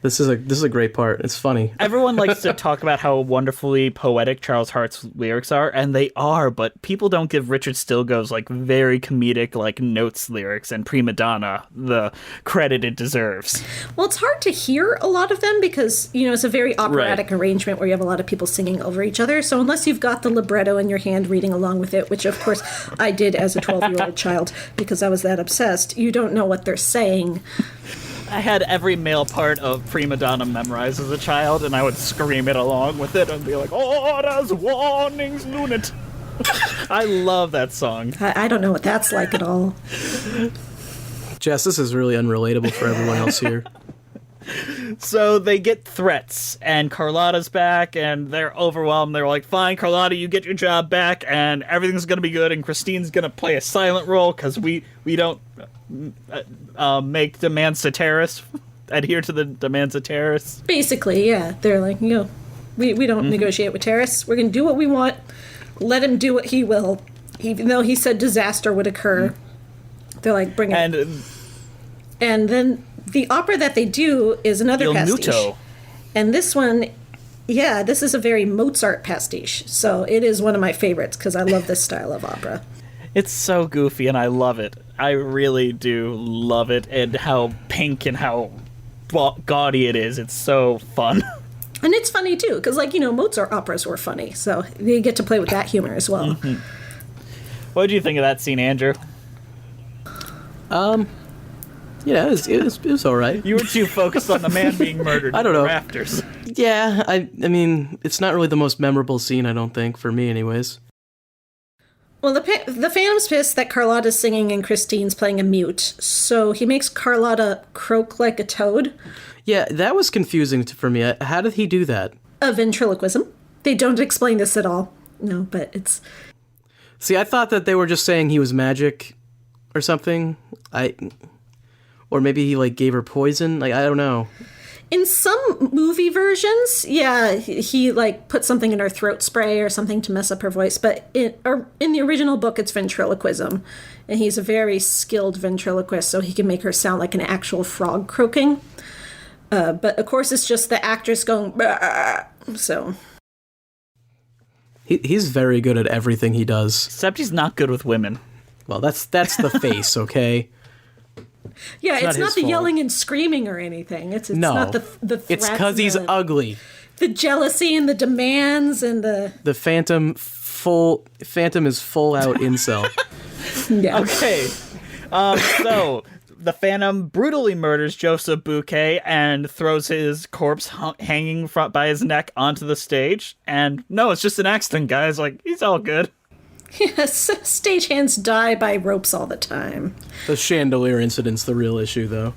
Speaker 2: This is a great part. It's funny.
Speaker 1: Everyone likes to talk about how wonderfully poetic Charles Hart's lyrics are, and they are, but people don't give Richard Stilgoe's like very comedic like notes lyrics and Prima Donna the credit it deserves.
Speaker 3: Well, it's hard to hear a lot of them because, it's a very operatic arrangement where you have a lot of people singing over each other. So unless you've got the libretto in your hand reading along with it, which of course I did as a 12-year-old child because I was that obsessed, you don't know what they're saying.
Speaker 1: I had every male part of Prima Donna memorized as a child, and I would scream it along with it and be like, orders, warnings, lunat. I love that song.
Speaker 3: I don't know what that's like at all.
Speaker 2: Jess, this is really unrelatable for everyone else here.
Speaker 1: So they get threats, and Carlotta's back, and they're overwhelmed. They're like, fine, Carlotta, you get your job back, and everything's going to be good, and Christine's going to play a silent role, because we don't make demands to terrorists, adhere to the demands of terrorists.
Speaker 3: Basically, yeah. They're like, we don't negotiate with terrorists. We're going to do what we want. Let him do what he will. Even though he said disaster would occur. They're like, bring it. And then the opera that they do is another pastiche.
Speaker 1: Nuto.
Speaker 3: And this one, this is a very Mozart pastiche. So it is one of my favorites because I love this style of opera.
Speaker 1: It's so goofy, and I love it. I really do love it, and how pink and how gaudy it is. It's so fun.
Speaker 3: And it's funny, too, because, Mozart operas were funny, so you get to play with that humor as well.
Speaker 1: Mm-hmm. What did you think of that scene, Andrew?
Speaker 2: It was all right.
Speaker 1: You were too focused on the man being murdered
Speaker 2: I don't
Speaker 1: in the
Speaker 2: know.
Speaker 1: rafters.
Speaker 2: Yeah, I mean, it's not really the most memorable scene, I don't think, for me anyways.
Speaker 3: Well, the Phantom's pissed that Carlotta's singing and Christine's playing a mute, so he makes Carlotta croak like a toad.
Speaker 2: Yeah, that was confusing for me. How did he do that?
Speaker 3: A ventriloquism. They don't explain this at all. No, but it's...
Speaker 2: See, I thought that they were just saying he was magic or something. Or maybe he, gave her poison. I don't know.
Speaker 3: In some movie versions, he put something in her throat spray or something to mess up her voice. But in the original book, it's ventriloquism. And he's a very skilled ventriloquist, so he can make her sound like an actual frog croaking. But, of course, it's just the actress going, bah! So...
Speaker 2: He's very good at everything he does.
Speaker 1: Except he's not good with women.
Speaker 2: Well, that's the face, okay?
Speaker 3: Yeah, it's not the
Speaker 2: fault.
Speaker 3: Yelling and screaming or anything. It's not the threats.
Speaker 2: It's because he's ugly.
Speaker 3: The jealousy and the demands and the...
Speaker 2: The Phantom is full out incel.
Speaker 3: Yeah.
Speaker 1: Okay. So the Phantom brutally murders Joseph Bouquet and throws his corpse hanging by his neck onto the stage. And no, it's just an accident, guys. He's all good.
Speaker 3: Yes, stagehands die by ropes all the time.
Speaker 2: The chandelier incident's the real issue, though.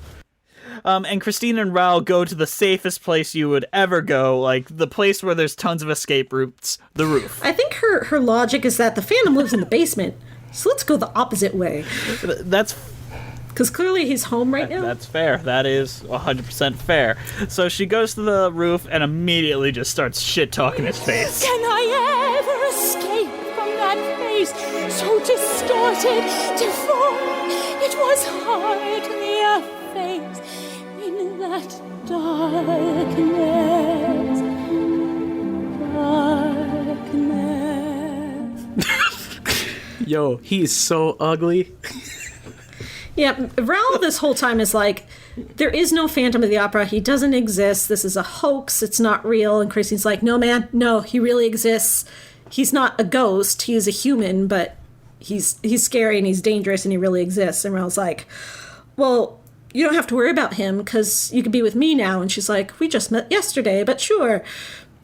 Speaker 1: And Christine and Raoul go to the safest place you would ever go, the place where there's tons of escape routes, the roof.
Speaker 3: I think her logic is that the Phantom lives in the basement, so let's go the opposite way.
Speaker 1: That's...
Speaker 3: Because clearly he's home right now.
Speaker 1: That's fair. That is 100% fair. So she goes to the roof and immediately just starts shit-talking his face.
Speaker 6: Can I ever escape from that face so distorted, deformed? It was hardly a face in that darkness.
Speaker 2: Yo, he's so ugly.
Speaker 3: Yeah, Raoul this whole time is like, there is no Phantom of the Opera. He doesn't exist. This is a hoax. It's not real. And Christine's like, no, man, no, he really exists. He's not a ghost. He is a human, but he's scary and he's dangerous and he really exists. And Raoul's like, well, you don't have to worry about him because you could be with me now. And she's like, we just met yesterday, but sure.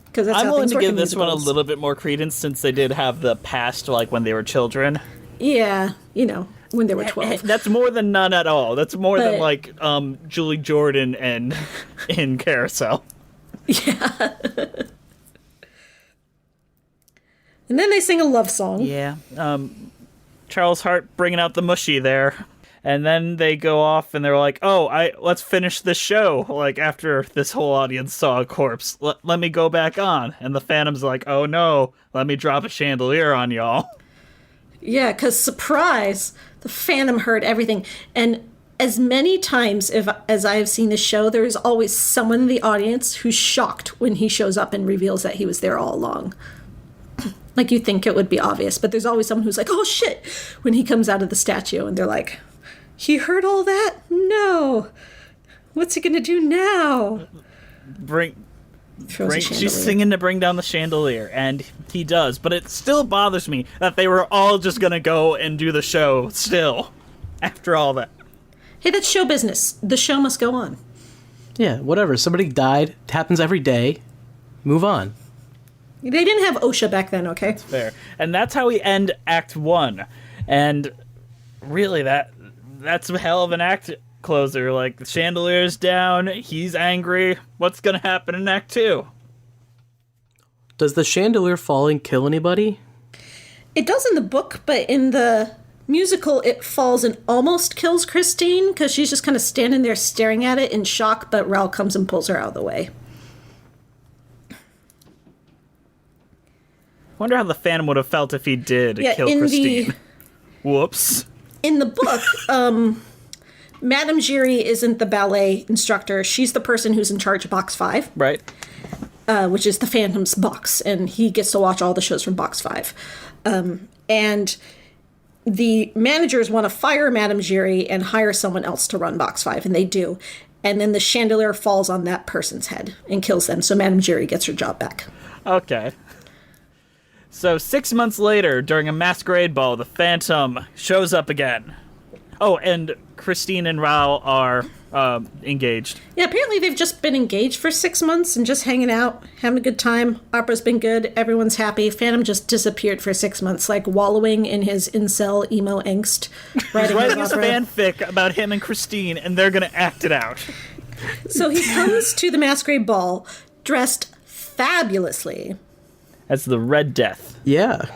Speaker 3: Because
Speaker 1: I'm willing to give this one a little bit more credence since they did have the past, when they were children.
Speaker 3: Yeah, when they were 12.
Speaker 1: That's more than none at all. That's more than Julie Jordan and in Carousel.
Speaker 3: Yeah. And then they sing a love song.
Speaker 1: Yeah. Charles Hart bringing out the mushy there. And then they go off and they're like, let's finish this show. After this whole audience saw a corpse, let me go back on. And the Phantom's like, oh no, let me drop a chandelier on y'all.
Speaker 3: Yeah, because surprise, the Phantom heard everything. And as many times as I have seen the show, there is always someone in the audience who's shocked when he shows up and reveals that he was there all along. Like, you think it would be obvious, but there's always someone who's like, oh shit, when he comes out of the statue, and they're like, he heard all that? No. What's he gonna do now?
Speaker 1: She's singing to bring down the chandelier, and he does, but it still bothers me that they were all just gonna go and do the show still, after all that.
Speaker 3: Hey, that's show business. The show must go on.
Speaker 2: Yeah, whatever. Somebody died. It happens every day. Move on.
Speaker 3: They didn't have OSHA back then, okay?
Speaker 1: Fair. And that's how we end Act 1. And really, that's a hell of an act closer. Like, the chandelier's down, he's angry. What's gonna happen in Act 2?
Speaker 2: Does the chandelier falling kill anybody?
Speaker 3: It does in the book, but in the musical, it falls and almost kills Christine, because she's just kind of standing there staring at it in shock, but Raoul comes and pulls her out of the way.
Speaker 1: Wonder how the Phandom would have felt if he did kill Christine. Whoops.
Speaker 3: In the book, Madame Giry isn't the ballet instructor. She's the person who's in charge of Box 5.
Speaker 1: Right.
Speaker 3: Which is the Phantom's box, and he gets to watch all the shows from Box 5. And the managers want to fire Madame Giry and hire someone else to run Box 5, and they do. And then the chandelier falls on that person's head and kills them, so Madame Giry gets her job back.
Speaker 1: Okay. So 6 months later, during a masquerade ball, the Phantom shows up again. Oh, and Christine and Raoul are engaged.
Speaker 3: Yeah, apparently they've just been engaged for 6 months and just hanging out, having a good time. Opera's been good. Everyone's happy. Phantom just disappeared for 6 months, like wallowing in his incel emo angst.
Speaker 1: He's writing his fanfic about him and Christine, and they're going to act it out.
Speaker 3: So he comes to the masquerade ball dressed fabulously.
Speaker 1: As the Red Death.
Speaker 2: Yeah.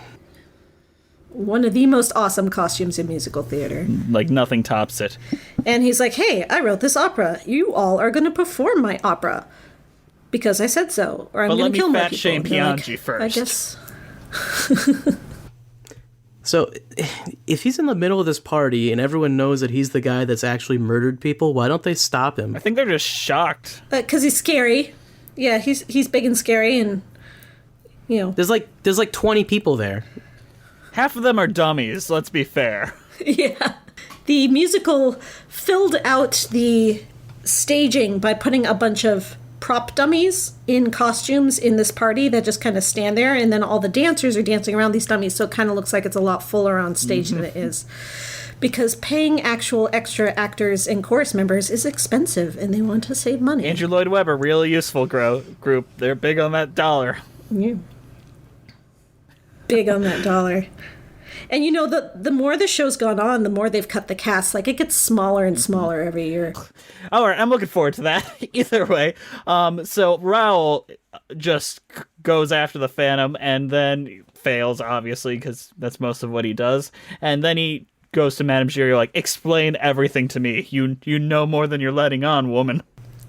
Speaker 3: One of the most awesome costumes in musical theater.
Speaker 1: Like, nothing tops it.
Speaker 3: And he's like, hey, I wrote this opera. You all are going to perform my opera. Because I said so. Or I'm going to kill more people.
Speaker 1: But let me fat shame Piangi first.
Speaker 3: I guess.
Speaker 2: So, if he's in the middle of this party and everyone knows that he's the guy that's actually murdered people, why don't they stop him?
Speaker 1: I think they're just shocked.
Speaker 3: Because he's scary. Yeah, he's big and scary, and, you know.
Speaker 2: There's like 20 people there.
Speaker 1: Half of them are dummies, let's be fair.
Speaker 3: Yeah. The musical filled out the staging by putting a bunch of prop dummies in costumes in this party that just kind of stand there, and then all the dancers are dancing around these dummies, so it kind of looks like it's a lot fuller on stage than it is. Because paying actual extra actors and chorus members is expensive, and they want to save money.
Speaker 1: Andrew Lloyd Webber, really useful group. They're big on that dollar.
Speaker 3: Yeah. Big on that dollar. And you know, the more the show's gone on, the more they've cut the cast. Like, it gets smaller and smaller every year.
Speaker 1: All right, I'm looking forward to that. Either way. So Raoul just goes after the Phantom and then fails, obviously, because that's most of what he does. And then he goes to Madame Giry, like, explain everything to me. You know more than you're letting on, woman.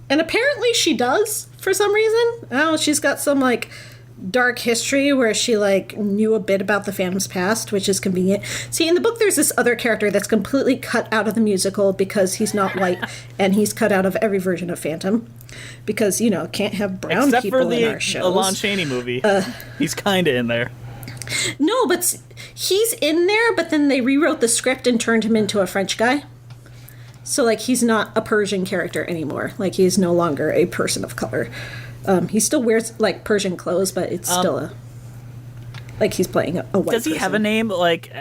Speaker 3: And apparently she does, for some reason. Oh, she's got some, like, dark history where she, like, knew a bit about the Phantom's past, which is convenient. See, in the book, there's this other character that's completely cut out of the musical because he's not white, and he's cut out of every version of Phantom. Because, you know, can't have brown
Speaker 1: Except
Speaker 3: people
Speaker 1: for the
Speaker 3: in our shows.
Speaker 1: Lon Chaney movie. He's kind of in there.
Speaker 3: No, but he's in there, but then they rewrote the script and turned him into a French guy. So, like, he's not a Persian character anymore. Like, he is no longer a person of color. He still wears, like, Persian clothes, but it's still like, he's playing a white
Speaker 1: Does he
Speaker 3: person.
Speaker 1: have a name? Like,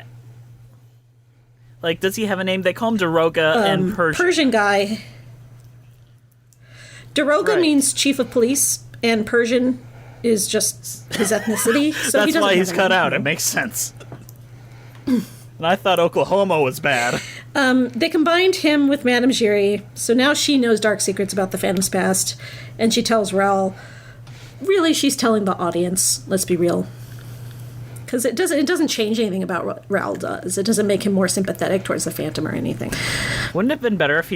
Speaker 1: does he have a name? They call him Daroga and Persian.
Speaker 3: Persian guy. Daroga means chief of police, and Persian is just his ethnicity. So
Speaker 1: That's why he's cut out.
Speaker 3: Name.
Speaker 1: It makes sense. And I thought Oklahoma was bad.
Speaker 3: They combined him with Madame Giry, so now she knows dark secrets about the Phantom's past, and she tells Raoul. Really, she's telling the audience. Let's be real, because it doesn't change anything about what Raoul does. It doesn't make him more sympathetic towards the Phantom or anything.
Speaker 1: Wouldn't it have been better if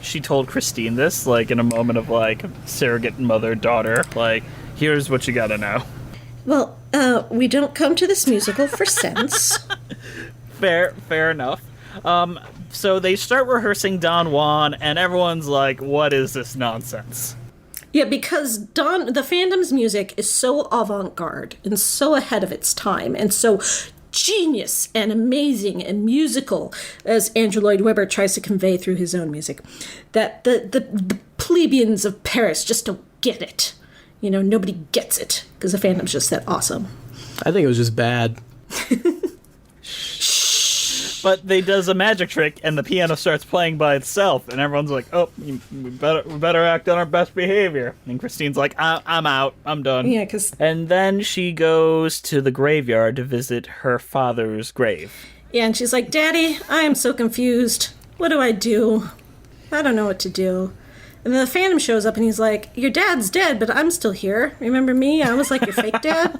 Speaker 1: she told Christine this, like, in a moment of, like, surrogate mother-daughter, like, here's what you gotta know.
Speaker 3: Well, we don't come to this musical for sense.
Speaker 1: Fair enough. So they start rehearsing Don Juan, and everyone's like, what is this nonsense?
Speaker 3: Yeah, because the Phandom's music is so avant-garde and so ahead of its time and so genius and amazing and musical, as Andrew Lloyd Webber tries to convey through his own music, that the plebeians of Paris just don't get it. You know, nobody gets it because the Phantom's just that awesome.
Speaker 2: I think it was just bad.
Speaker 1: But they does a magic trick, and the piano starts playing by itself, and everyone's like, "Oh, we better act on our best behavior." And Christine's like, "I'm out. I'm done."
Speaker 3: Yeah, because...
Speaker 1: And then she goes to the graveyard to visit her father's grave.
Speaker 3: Yeah, and she's like, "Daddy, I am so confused. What do I do? I don't know what to do." And then the Phantom shows up, and he's like, "Your dad's dead, but I'm still here. Remember me? I was like your fake dad."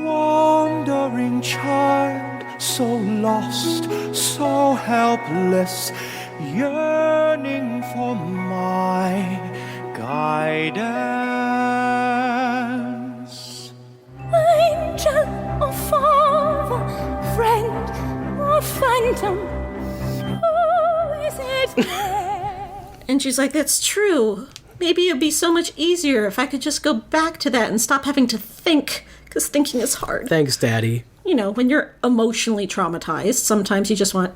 Speaker 4: Wandering child, so lost, so helpless, yearning for my guidance.
Speaker 6: Angel or father, friend or phantom, who is it there?
Speaker 3: And she's like, "That's true. Maybe it'd be so much easier if I could just go back to that and stop having to think, because thinking is hard."
Speaker 2: Thanks, Daddy.
Speaker 3: You know, when you're emotionally traumatized, sometimes you just want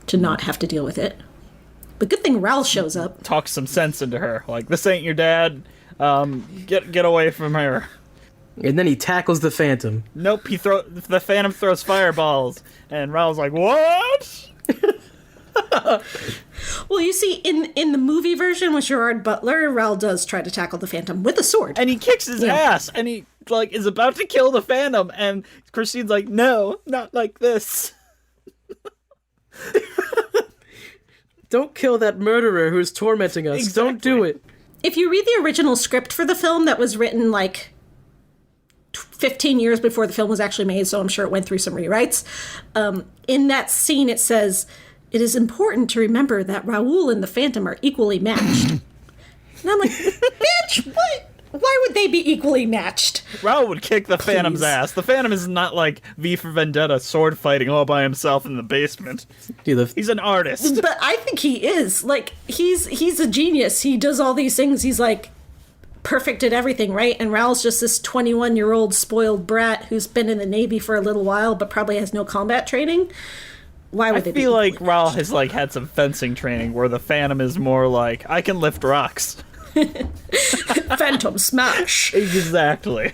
Speaker 3: to not have to deal with it. But good thing Raoul shows up.
Speaker 1: Talks some sense into her, like, "This ain't your dad. Get away from her."
Speaker 2: And then he tackles the Phantom.
Speaker 1: Nope, the Phantom throws fireballs, and Raoul's like, "What?"
Speaker 3: Well, you see, in the movie version with Gerard Butler, Raoul does try to tackle the Phantom with a sword.
Speaker 1: And he kicks his ass, and he is about to kill the Phantom, and Christine's like, "No, not like this."
Speaker 2: Don't kill that murderer who's tormenting us.
Speaker 1: Exactly.
Speaker 2: Don't do it.
Speaker 3: If you read the original script for the film that was written like 15 years before the film was actually made, so I'm sure it went through some rewrites, in that scene it says, "It is important to remember that Raoul and the Phantom are equally matched." And I'm like, bitch, what? Why would they be equally matched?
Speaker 1: Raoul would kick the Phantom's
Speaker 3: Please.
Speaker 1: ass. The Phantom is not like V for Vendetta sword fighting all by himself in the basement.
Speaker 2: Dude,
Speaker 1: He's an artist.
Speaker 3: But I think he is. Like, he's a genius. He does all these things. He's like perfect at everything, right? And Raoul's just this 21-year-old spoiled brat who's been in the Navy for a little while but probably has no combat training. Why would
Speaker 1: I
Speaker 3: they be
Speaker 1: feel like
Speaker 3: equally
Speaker 1: Raoul has like had some fencing training where the Phantom is more like, I can lift rocks.
Speaker 3: Phantom smash?
Speaker 1: Exactly.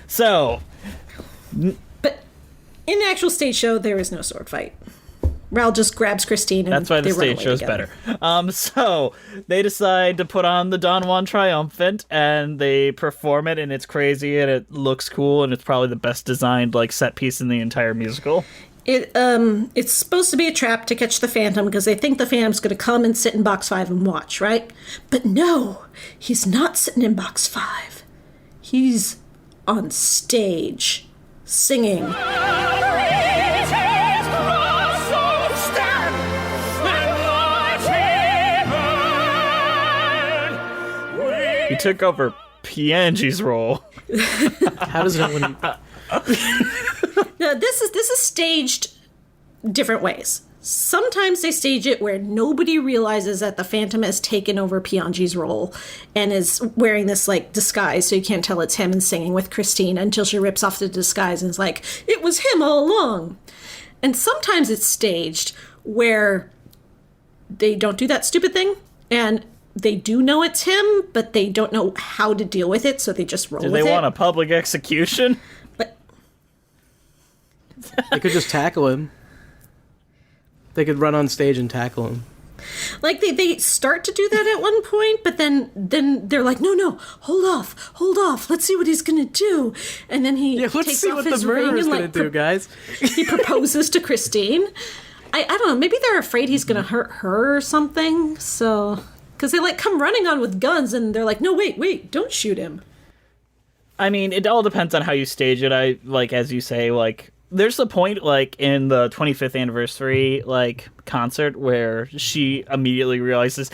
Speaker 1: So,
Speaker 3: But in the actual stage show, there is no sword fight. Raoul just grabs Christine and
Speaker 1: that's why the
Speaker 3: they run
Speaker 1: stage
Speaker 3: away
Speaker 1: show's
Speaker 3: together.
Speaker 1: better. So they decide to put on the Don Juan Triumphant, and they perform it, and it's crazy, and it looks cool, and it's probably the best designed like set piece in the entire musical.
Speaker 3: It's supposed to be a trap to catch the Phantom because they think the Phantom's going to come and sit in box 5 and watch, right? But no, he's not sitting in box 5. He's on stage singing.
Speaker 1: He took over Piangi's role.
Speaker 2: how does no one...
Speaker 3: Now, this is staged different ways. Sometimes they stage it where nobody realizes that the Phantom has taken over Piangi's role and is wearing this like disguise, so you can't tell it's him, and singing with Christine until she rips off the disguise and is like, "It was him all along." And sometimes it's staged where they don't do that stupid thing and they do know it's him, but they don't know how to deal with it, so they just roll
Speaker 1: Do
Speaker 3: with it.
Speaker 1: they want a public execution?
Speaker 3: But
Speaker 2: They could just tackle him. They could run on stage and tackle him.
Speaker 3: like they start to do that at one point, but then they're like, no, hold off, let's see what he's gonna do. And then he
Speaker 2: Let's
Speaker 3: takes
Speaker 2: see
Speaker 3: off
Speaker 2: what the
Speaker 3: his ring
Speaker 2: murderer's
Speaker 3: and
Speaker 2: gonna
Speaker 3: like
Speaker 2: do, guys.
Speaker 3: he proposes to Christine. I don't know, maybe they're afraid he's gonna hurt her or something, so because they like come running on with guns and they're like, no, wait, don't shoot him.
Speaker 1: I mean, it all depends on how you stage it. I like, as you say, like, there's a point like in the 25th anniversary like concert where she immediately realizes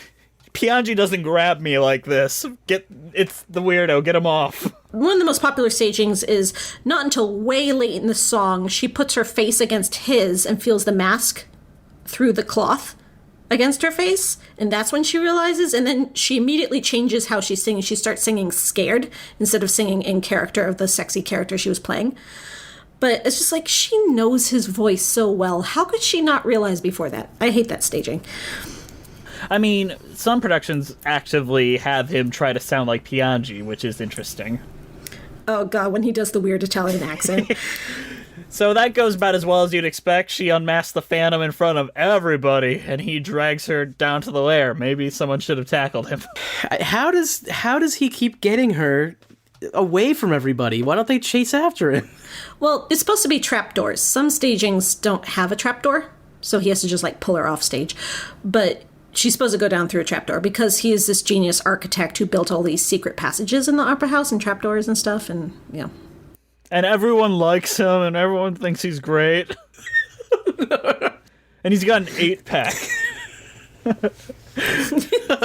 Speaker 1: Piangi doesn't grab me like this. It's the weirdo. Get him off.
Speaker 3: one of the most popular stagings is not until way late in the song, she puts her face against his and feels the mask through the cloth against her face. And that's when she realizes. And then she immediately changes how she's singing. She starts singing scared instead of singing in character of the sexy character she was playing. But it's just like, she knows his voice so well. How could she not realize before that? I hate that staging.
Speaker 1: I mean, some productions actively have him try to sound like Piangi, which is interesting.
Speaker 3: Oh, God, when he does the weird Italian accent.
Speaker 1: So that goes about as well as you'd expect. She unmasks the Phandom in front of everybody, and he drags her down to the lair. Maybe someone should have tackled him.
Speaker 2: How does he keep getting her away from everybody? Why don't they chase after him?
Speaker 3: Well, it's supposed to be trapdoors. Some stagings don't have a trapdoor, so he has to just, like, pull her off stage. But she's supposed to go down through a trapdoor because he is this genius architect who built all these secret passages in the opera house and trapdoors and stuff, and, yeah.
Speaker 1: And everyone likes him, and everyone thinks he's great. And he's got an 8-pack.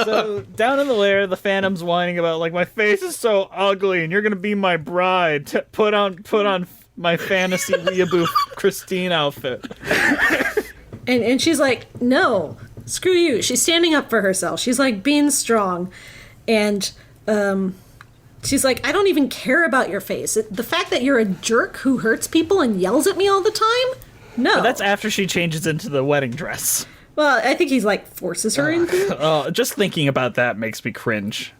Speaker 1: So, down in the lair, the Phantom's whining about, like, my face is so ugly, and you're gonna be my bride. Put on my fantasy weeaboo Christine outfit.
Speaker 3: And she's like, no, screw you. She's standing up for herself. She's, like, being strong. And, she's like, I don't even care about your face. The fact that you're a jerk who hurts people and yells at me all the time? No.
Speaker 1: But that's after she changes into the wedding dress.
Speaker 3: Well, I think he's, like, forces her into.
Speaker 1: Just thinking about that makes me cringe.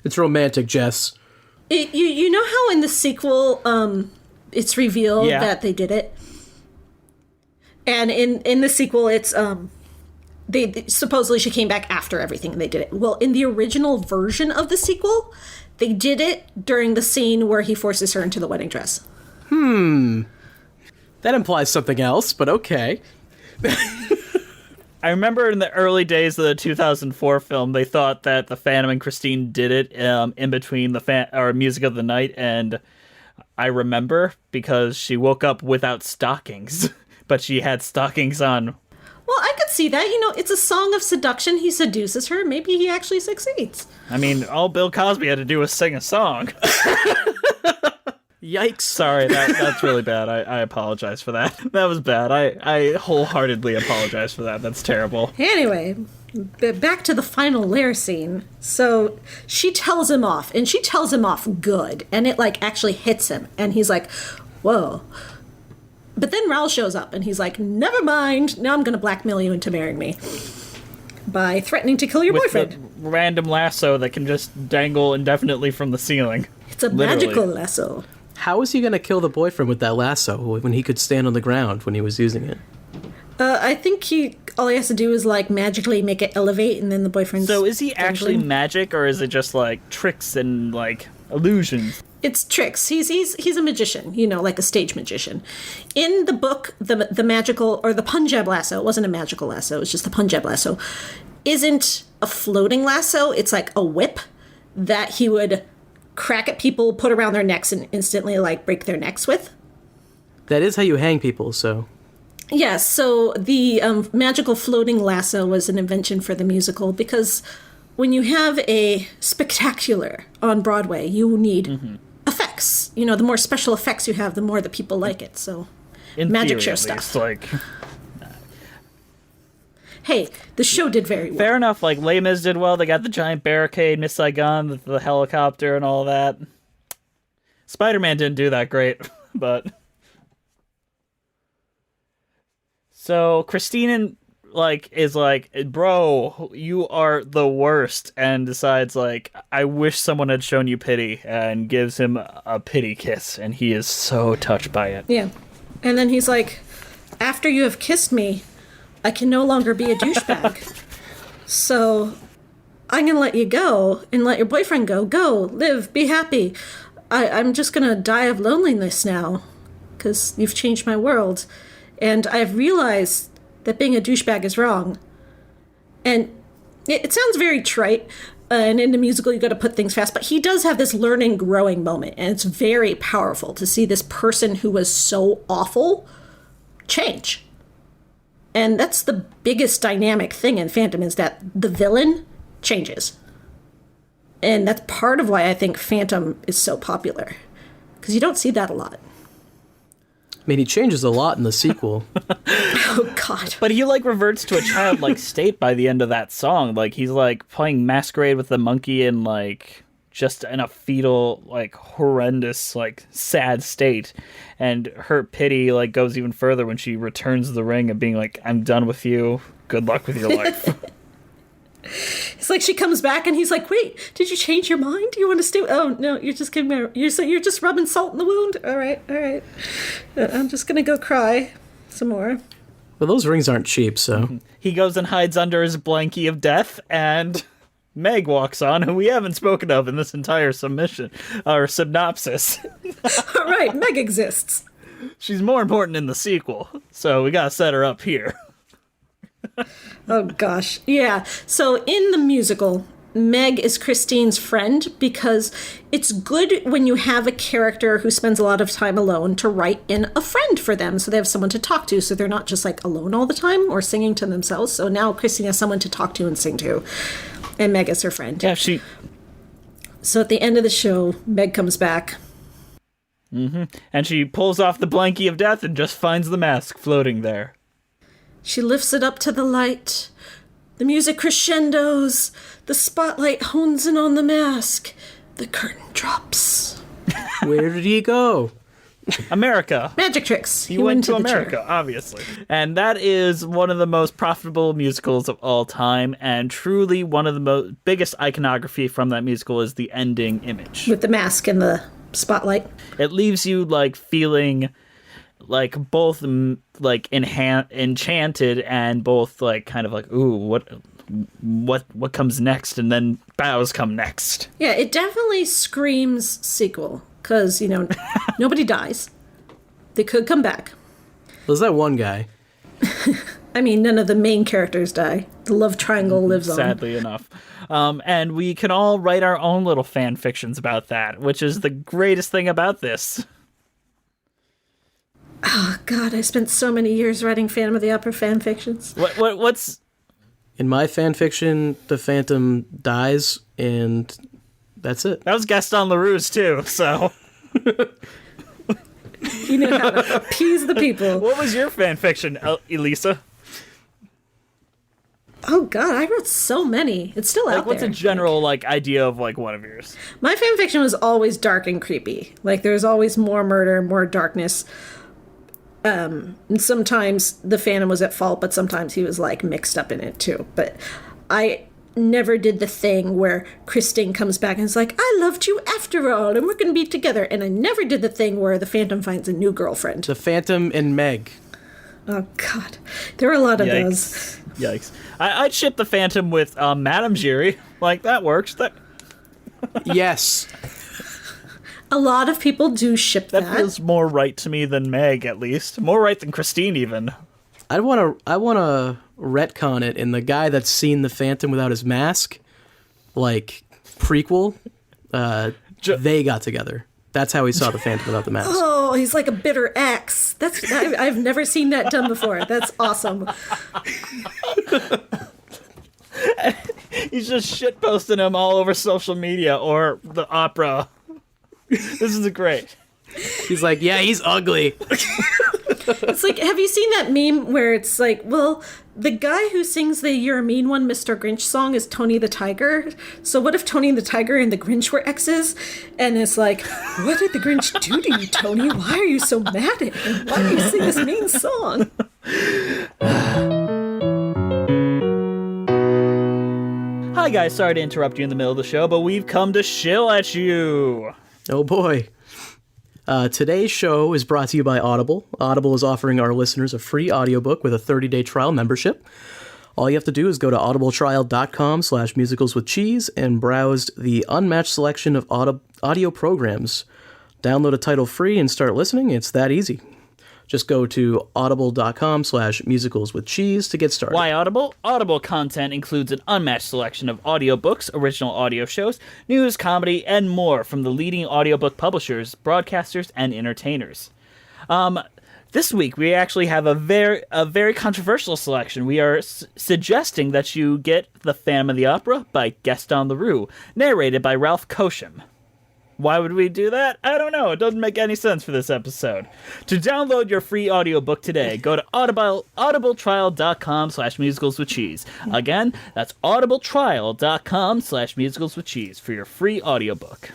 Speaker 2: It's romantic, Jess.
Speaker 3: You know how in the sequel, it's revealed that they did it? And in the sequel, it's, they supposedly she came back after everything and they did it. Well, in the original version of the sequel, they did it during the scene where he forces her into the wedding dress.
Speaker 2: That implies something else, but okay.
Speaker 1: I remember in the early days of the 2004 film, they thought that the Phantom and Christine did it in between the Music of the Night, and I remember because she woke up without stockings, but she had stockings on.
Speaker 3: Well, I could see that. You know, it's a song of seduction. He seduces her. Maybe he actually succeeds.
Speaker 1: I mean, all Bill Cosby had to do was sing a song.
Speaker 2: Yikes.
Speaker 1: Sorry, that's really bad. I apologize for that. That was bad. I wholeheartedly apologize for that. That's terrible.
Speaker 3: Anyway, back to the final lair scene. So she tells him off, and she tells him off good, and it, like, actually hits him. And he's like, whoa. But then Raoul shows up, and he's like, never mind. Now I'm going to blackmail you into marrying me by threatening to kill your boyfriend.
Speaker 1: The random lasso that can just dangle indefinitely from the ceiling.
Speaker 3: It's a magical lasso.
Speaker 2: How is he going to kill the boyfriend with that lasso when he could stand on the ground when he was using it?
Speaker 3: I think all he has to do is, like, magically make it elevate, and then the boyfriend's
Speaker 1: So is he actually
Speaker 3: dangling.
Speaker 1: magic, or is it just, like, tricks and, like, illusions?
Speaker 3: It's tricks. He's a magician, you know, like a stage magician. In the book, the magical, or the Punjab lasso, it wasn't a magical lasso, it was just the Punjab lasso, isn't a floating lasso. It's like a whip that he would crack at people, put around their necks, and instantly, like, break their necks with.
Speaker 2: That is how you hang people, so...
Speaker 3: Yes, so the magical floating lasso was an invention for the musical because when you have a spectacular on Broadway, you need effects. You know, the more special effects you have, the more the people like it, so...
Speaker 1: In
Speaker 3: magic
Speaker 1: theory,
Speaker 3: show
Speaker 1: at
Speaker 3: stuff.
Speaker 1: least, like...
Speaker 3: Hey, the show did very well.
Speaker 1: Fair enough, like, Les Mis did well. They got the giant barricade, Miss Saigon, the helicopter, and all that. Spider-Man didn't do that great, but... So, Christine, like, is like, bro, you are the worst, and decides, like, I wish someone had shown you pity, and gives him a pity kiss, and he is so touched by it.
Speaker 3: Yeah. And then he's like, after you have kissed me, I can no longer be a douchebag. So I'm going to let you go and let your boyfriend go. Go, live, be happy. I'm just going to die of loneliness now because you've changed my world. And I've realized that being a douchebag is wrong. And it sounds very trite. And in the musical, you got to put things fast. But he does have this learning, growing moment. And it's very powerful to see this person who was so awful change. And that's the biggest dynamic thing in Phandom is that the villain changes. And that's part of why I think Phandom is so popular. Because you don't see that a lot.
Speaker 2: I mean, he changes a lot in the sequel.
Speaker 3: Oh, God.
Speaker 1: But he, like, reverts to a childlike state by the end of that song. Like, he's, like, playing Masquerade with the Monkey and, like, just in a fetal, like, horrendous, like, sad state. And her pity, like, goes even further when she returns the ring and being like, I'm done with you. Good luck with your life.
Speaker 3: It's like she comes back and he's like, wait, did you change your mind? Do you want to stay? Oh, no, you're just giving me, you're just rubbing salt in the wound? All right. I'm just going to go cry some more.
Speaker 2: Well, those rings aren't cheap, so.
Speaker 1: He goes and hides under his blankie of death, and Meg walks on, who we haven't spoken of in this entire submission, or synopsis.
Speaker 3: All right, Meg exists.
Speaker 1: She's more important in the sequel, so we gotta set her up here.
Speaker 3: Oh, gosh. Yeah. So in the musical, Meg is Christine's friend because it's good when you have a character who spends a lot of time alone to write in a friend for them so they have someone to talk to so they're not just like alone all the time or singing to themselves. So now Christine has someone to talk to and sing to, and Meg is her friend.
Speaker 1: Yeah,
Speaker 3: So at the end of the show, Meg comes back.
Speaker 1: And she pulls off the blankie of death and just finds the mask floating there.
Speaker 3: She lifts it up to the light. The music crescendos. The spotlight hones in on the mask. The curtain drops.
Speaker 2: Where did he go?
Speaker 1: America.
Speaker 3: Magic tricks.
Speaker 1: He went to
Speaker 3: the
Speaker 1: America,
Speaker 3: chair.
Speaker 1: obviously. And that is one of the most profitable musicals of all time, and truly one of the biggest iconography from that musical is the ending image.
Speaker 3: With the mask and the spotlight.
Speaker 1: It leaves you, like, feeling like both like enchanted and both like kind of like, ooh, what comes next, and then bows come next.
Speaker 3: Yeah, it definitely screams sequel because, you know, nobody dies. They could come back.
Speaker 2: Was that one guy?
Speaker 3: I mean, none of the main characters die. The love triangle lives on.
Speaker 1: Sadly enough. And we can all write our own little fan fictions about that, which is the greatest thing about this.
Speaker 3: Oh, God, I spent so many years writing Phantom of the Opera fan fictions.
Speaker 1: What's...
Speaker 2: In my fan fiction, the Phantom dies, and that's it.
Speaker 1: That was Gaston Leroux's too, so...
Speaker 3: You know how to appease the people.
Speaker 1: What was your fan fiction, Elisa?
Speaker 3: Oh, God, I wrote so many. It's still out
Speaker 1: What's
Speaker 3: there.
Speaker 1: a general, like, idea of, like, one of yours?
Speaker 3: My fan fiction was always dark and creepy. Like, there's always more murder, more darkness. And sometimes the Phantom was at fault, but sometimes he was, like, mixed up in it, too. But I never did the thing where Christine comes back and is like, I loved you after all, and we're going to be together. And I never did the thing where the Phantom finds a new girlfriend.
Speaker 2: The Phantom and Meg.
Speaker 3: Oh, God. There were a lot of those.
Speaker 1: Yikes. I'd ship the Phantom with Madame Giry. Like, that works.
Speaker 2: Yes.
Speaker 3: A lot of people do ship that.
Speaker 1: That feels more right to me than Meg, at least. More right than Christine, even.
Speaker 2: I want to retcon it, and the guy that's seen the Phantom without his mask, like, prequel, they got together. That's how he saw the Phantom without the mask.
Speaker 3: Oh, he's like a bitter ex. I've never seen that done before. That's awesome.
Speaker 1: He's just shitposting him all over social media or the opera. This is great.
Speaker 2: He's like, yeah, he's ugly.
Speaker 3: It's like, have you seen that meme where it's like, well, the guy who sings the You're a Mean One, Mr. Grinch song is Tony the Tiger. So what if Tony the Tiger and the Grinch were exes? And it's like, what did the Grinch do to you, Tony? Why are you so mad at him? Why do you sing this mean song?
Speaker 1: Hi guys, sorry to interrupt you in the middle of the show, but we've come to shill at you.
Speaker 2: Oh boy. Today's show is brought to you by Audible. Audible is offering our listeners a free audiobook with a 30-day trial membership. All you have to do is go to audibletrial.com/musicalswithcheese and browse the unmatched selection of audio programs. Download a title free and start listening. It's that easy. Just go to audible.com/musicalswithcheese to get started.
Speaker 1: Why Audible? Audible content includes an unmatched selection of audiobooks, original audio shows, news, comedy, and more from the leading audiobook publishers, broadcasters, and entertainers. This week, we actually have a very controversial selection. We are suggesting that you get The Phantom of the Opera by Gaston Leroux, narrated by Ralph Kosham. Why would we do that? I don't know. It doesn't make any sense for this episode. To download your free audiobook today, go to audibletrial.com/musicalswithcheese. Again, that's audibletrial.com/musicalswithcheese for your free audiobook.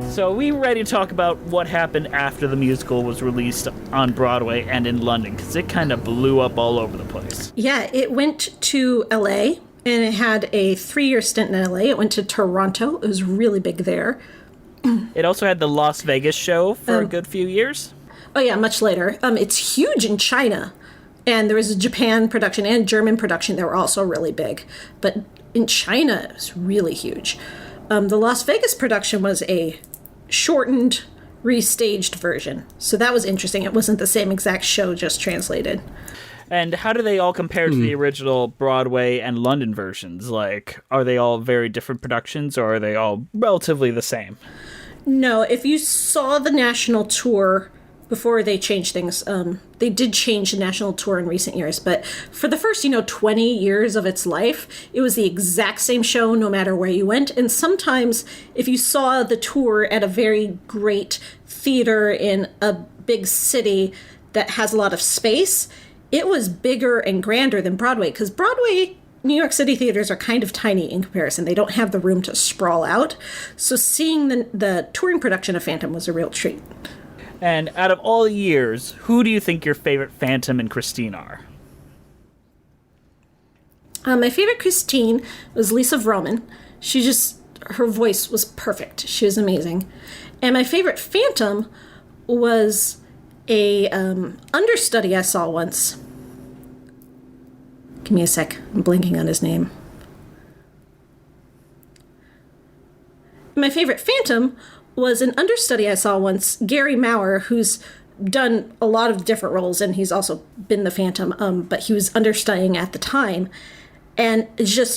Speaker 1: So we ready to talk about what happened after the musical was released on Broadway and in London, because it kind of blew up all over the place.
Speaker 3: Yeah, it went to LA, and it had a 3-year stint in LA. It went to Toronto. It was really big there.
Speaker 1: It also had the Las Vegas show for a good few years.
Speaker 3: Oh yeah, much later. It's huge in China, and there was a Japan production and German production that were also really big. But in China, it was really huge. The Las Vegas production was a shortened, restaged version. So that was interesting. It wasn't the same exact show, just translated.
Speaker 1: And how do they all compare to the original Broadway and London versions? Like, are they all very different productions, or are they all relatively the same?
Speaker 3: No, if you saw the national tour before they changed things, they did change the national tour in recent years, but for the first, 20 years of its life, it was the exact same show no matter where you went. And sometimes if you saw the tour at a very great theater in a big city that has a lot of space, it was bigger and grander than Broadway, because Broadway, New York City theaters are kind of tiny in comparison. They don't have the room to sprawl out. So seeing the touring production of Phantom was a real treat.
Speaker 1: And out of all the years, who do you think your favorite Phantom and Christine are?
Speaker 3: My favorite Christine was Lisa Vroman. Her voice was perfect. She was amazing. And my favorite Phantom was a understudy I saw once. Give me a sec. I'm blanking on his name. My favorite Phantom was an understudy I saw once, Gary Maurer, who's done a lot of different roles, and he's also been the Phantom, but he was understudying at the time. And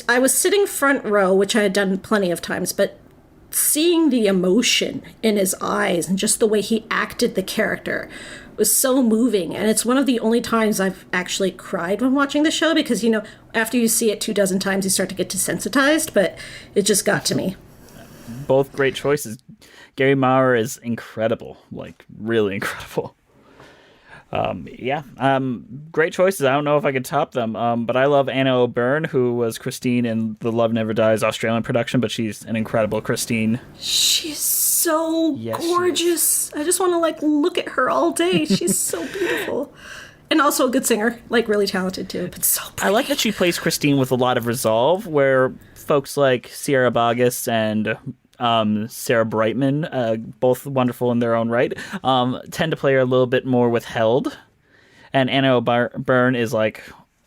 Speaker 3: I was sitting front row, which I had done plenty of times, but seeing the emotion in his eyes and just the way he acted the character was so moving. And it's one of the only times I've actually cried when watching the show, because, after you see it 24 times, you start to get desensitized, but it just got to me.
Speaker 1: Both great choices. Gary Maurer is incredible, like really incredible. Great choices. I don't know if I could top them, but I love Anna O'Byrne, who was Christine in the Love Never Dies Australian production, but she's an incredible Christine.
Speaker 3: She's so gorgeous.
Speaker 1: She is.
Speaker 3: I just want to look at her all day. She's so beautiful. And also a good singer, really talented too, but so pretty.
Speaker 1: I like that she plays Christine with a lot of resolve, where folks like Sierra Boggess and Sarah Brightman, both wonderful in their own right, tend to play her a little bit more withheld. And Anna O'Byrne is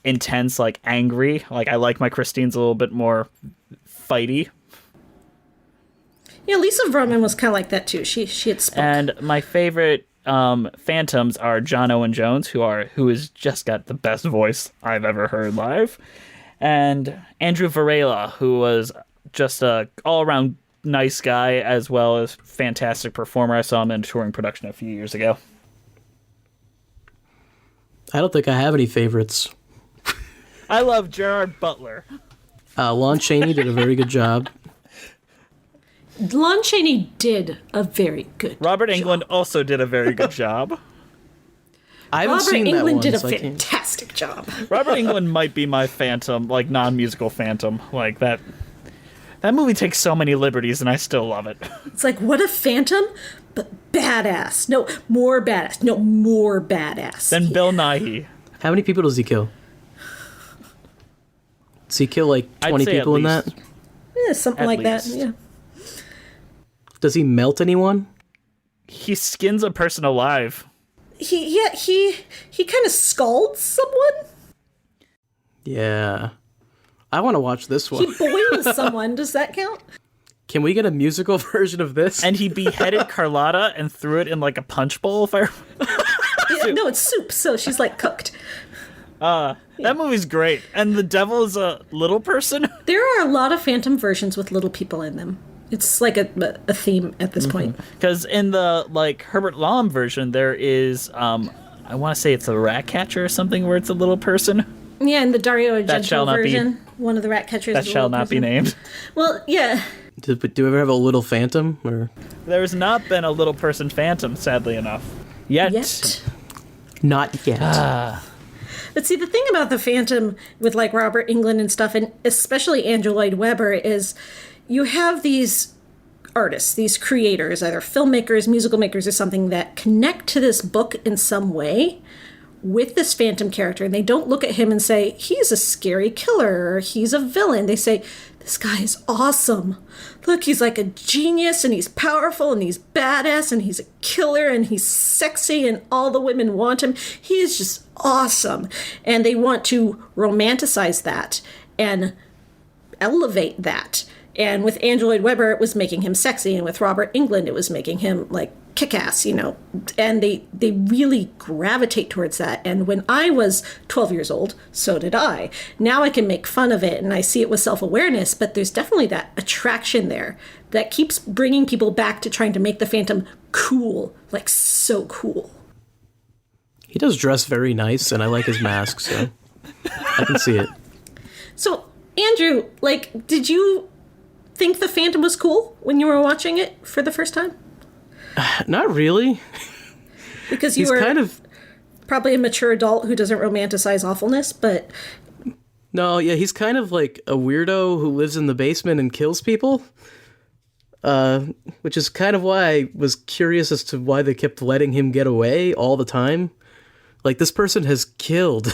Speaker 1: intense, angry. I like my Christines a little bit more fighty.
Speaker 3: Yeah, Lisa Vroman was kind of like that too. She had spoke.
Speaker 1: And my favorite Phantoms are John Owen Jones, who has just got the best voice I've ever heard live, and Andrew Varela, who was just a all-around nice guy as well as fantastic performer. I saw him in a touring production a few years ago.
Speaker 2: I don't think I have any favorites.
Speaker 1: I love Gerard Butler.
Speaker 2: Lon Chaney did a very good job.
Speaker 3: Lon Chaney did a very good
Speaker 1: Robert
Speaker 3: job.
Speaker 1: Englund also did a very good job.
Speaker 2: I haven't
Speaker 3: Robert
Speaker 2: seen that
Speaker 3: Englund
Speaker 2: one,
Speaker 3: did a
Speaker 2: so I can't-
Speaker 3: fantastic job.
Speaker 1: Robert Englund might be my Phantom, non-musical Phantom. That movie takes so many liberties, and I still love it.
Speaker 3: It's what a Phantom, but badass. No, more badass. No, more badass.
Speaker 1: Then Bill Nighy.
Speaker 2: How many people does he kill? Does he kill 20
Speaker 1: I'd say
Speaker 2: people
Speaker 1: at
Speaker 2: in that?
Speaker 1: least.
Speaker 3: Yeah, something
Speaker 1: At
Speaker 3: like
Speaker 1: least.
Speaker 3: that. Yeah.
Speaker 2: Does he melt anyone?
Speaker 1: He skins a person alive.
Speaker 3: He kind of scalds someone.
Speaker 2: Yeah. I want to watch this one.
Speaker 3: He boils someone. Does that count?
Speaker 2: Can we get a musical version of this?
Speaker 1: And he beheaded Carlotta and threw it in a punch bowl. If I
Speaker 3: Yeah, no, it's soup, so she's cooked.
Speaker 1: That movie's great. And the devil is a little person.
Speaker 3: There are a lot of Phantom versions with little people in them. It's like a theme at this point.
Speaker 1: Because in the Herbert Lom version, there is I want to say it's a rat catcher or something where it's a little person.
Speaker 3: Yeah, in the Dario
Speaker 1: That shall
Speaker 3: Argento
Speaker 1: not be-
Speaker 3: version, one of the rat catchers.
Speaker 1: That
Speaker 3: is a
Speaker 1: shall
Speaker 3: little
Speaker 1: not be
Speaker 3: person.
Speaker 1: named.
Speaker 3: Well, yeah.
Speaker 2: Do we ever have a little phantom? Or
Speaker 1: There's not been a little person phantom, sadly enough. Yet.
Speaker 2: not yet.
Speaker 3: But see, the thing about the Phantom with Robert Englund and stuff, and especially Andrew Lloyd Webber, is you have these artists, these creators, either filmmakers, musical makers, or something that connect to this book in some way with this Phantom character. And they don't look at him and say, he's a scary killer, or he's a villain. They say, this guy is awesome. Look, he's like a genius, and he's powerful, and he's badass, and he's a killer, and he's sexy, and all the women want him. He is just awesome. And they want to romanticize that and elevate that. And with Andrew Lloyd Webber, it was making him sexy, and with Robert Englund, it was making him kick-ass, and they really gravitate towards that. And when I was 12 years old, so did I. Now I can make fun of it, and I see it with self-awareness, but there's definitely that attraction there that keeps bringing people back to trying to make the Phantom cool, so cool.
Speaker 2: He does dress very nice, and I like his mask, so I can see it.
Speaker 3: So, Andrew, did you think the Phantom was cool when you were watching it for the first time?
Speaker 2: Not really.
Speaker 3: Because you
Speaker 2: He's
Speaker 3: were
Speaker 2: kind of...
Speaker 3: probably a mature adult who doesn't romanticize awfulness, but...
Speaker 2: No, yeah, he's kind of like a weirdo who lives in the basement and kills people. Which is kind of why I was curious as to why they kept letting him get away all the time. This person has killed.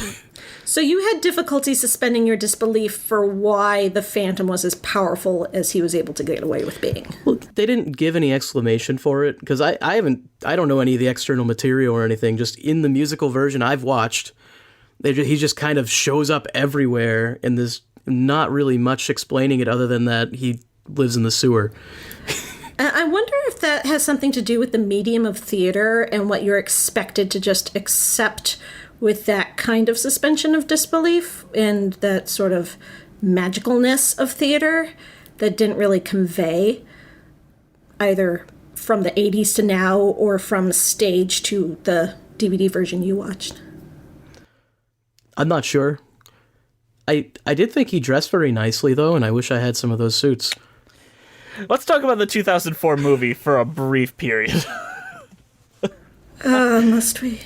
Speaker 3: So you had difficulty suspending your disbelief for why the Phantom was as powerful as he was able to get away with being.
Speaker 2: Well, they didn't give any explanation for it, because I don't know any of the external material or anything. Just in the musical version I've watched, he just kind of shows up everywhere, and there's not really much explaining it other than that he lives in the sewer.
Speaker 3: I wonder if that has something to do with the medium of theater and what you're expected to just accept with that kind of suspension of disbelief and that sort of magicalness of theater that didn't really convey either from the 80s to now or from stage to the DVD version you watched.
Speaker 2: I'm not sure. I did think he dressed very nicely, though, and I wish I had some of those suits.
Speaker 1: Let's talk about the 2004 movie for a brief period.
Speaker 3: Must we?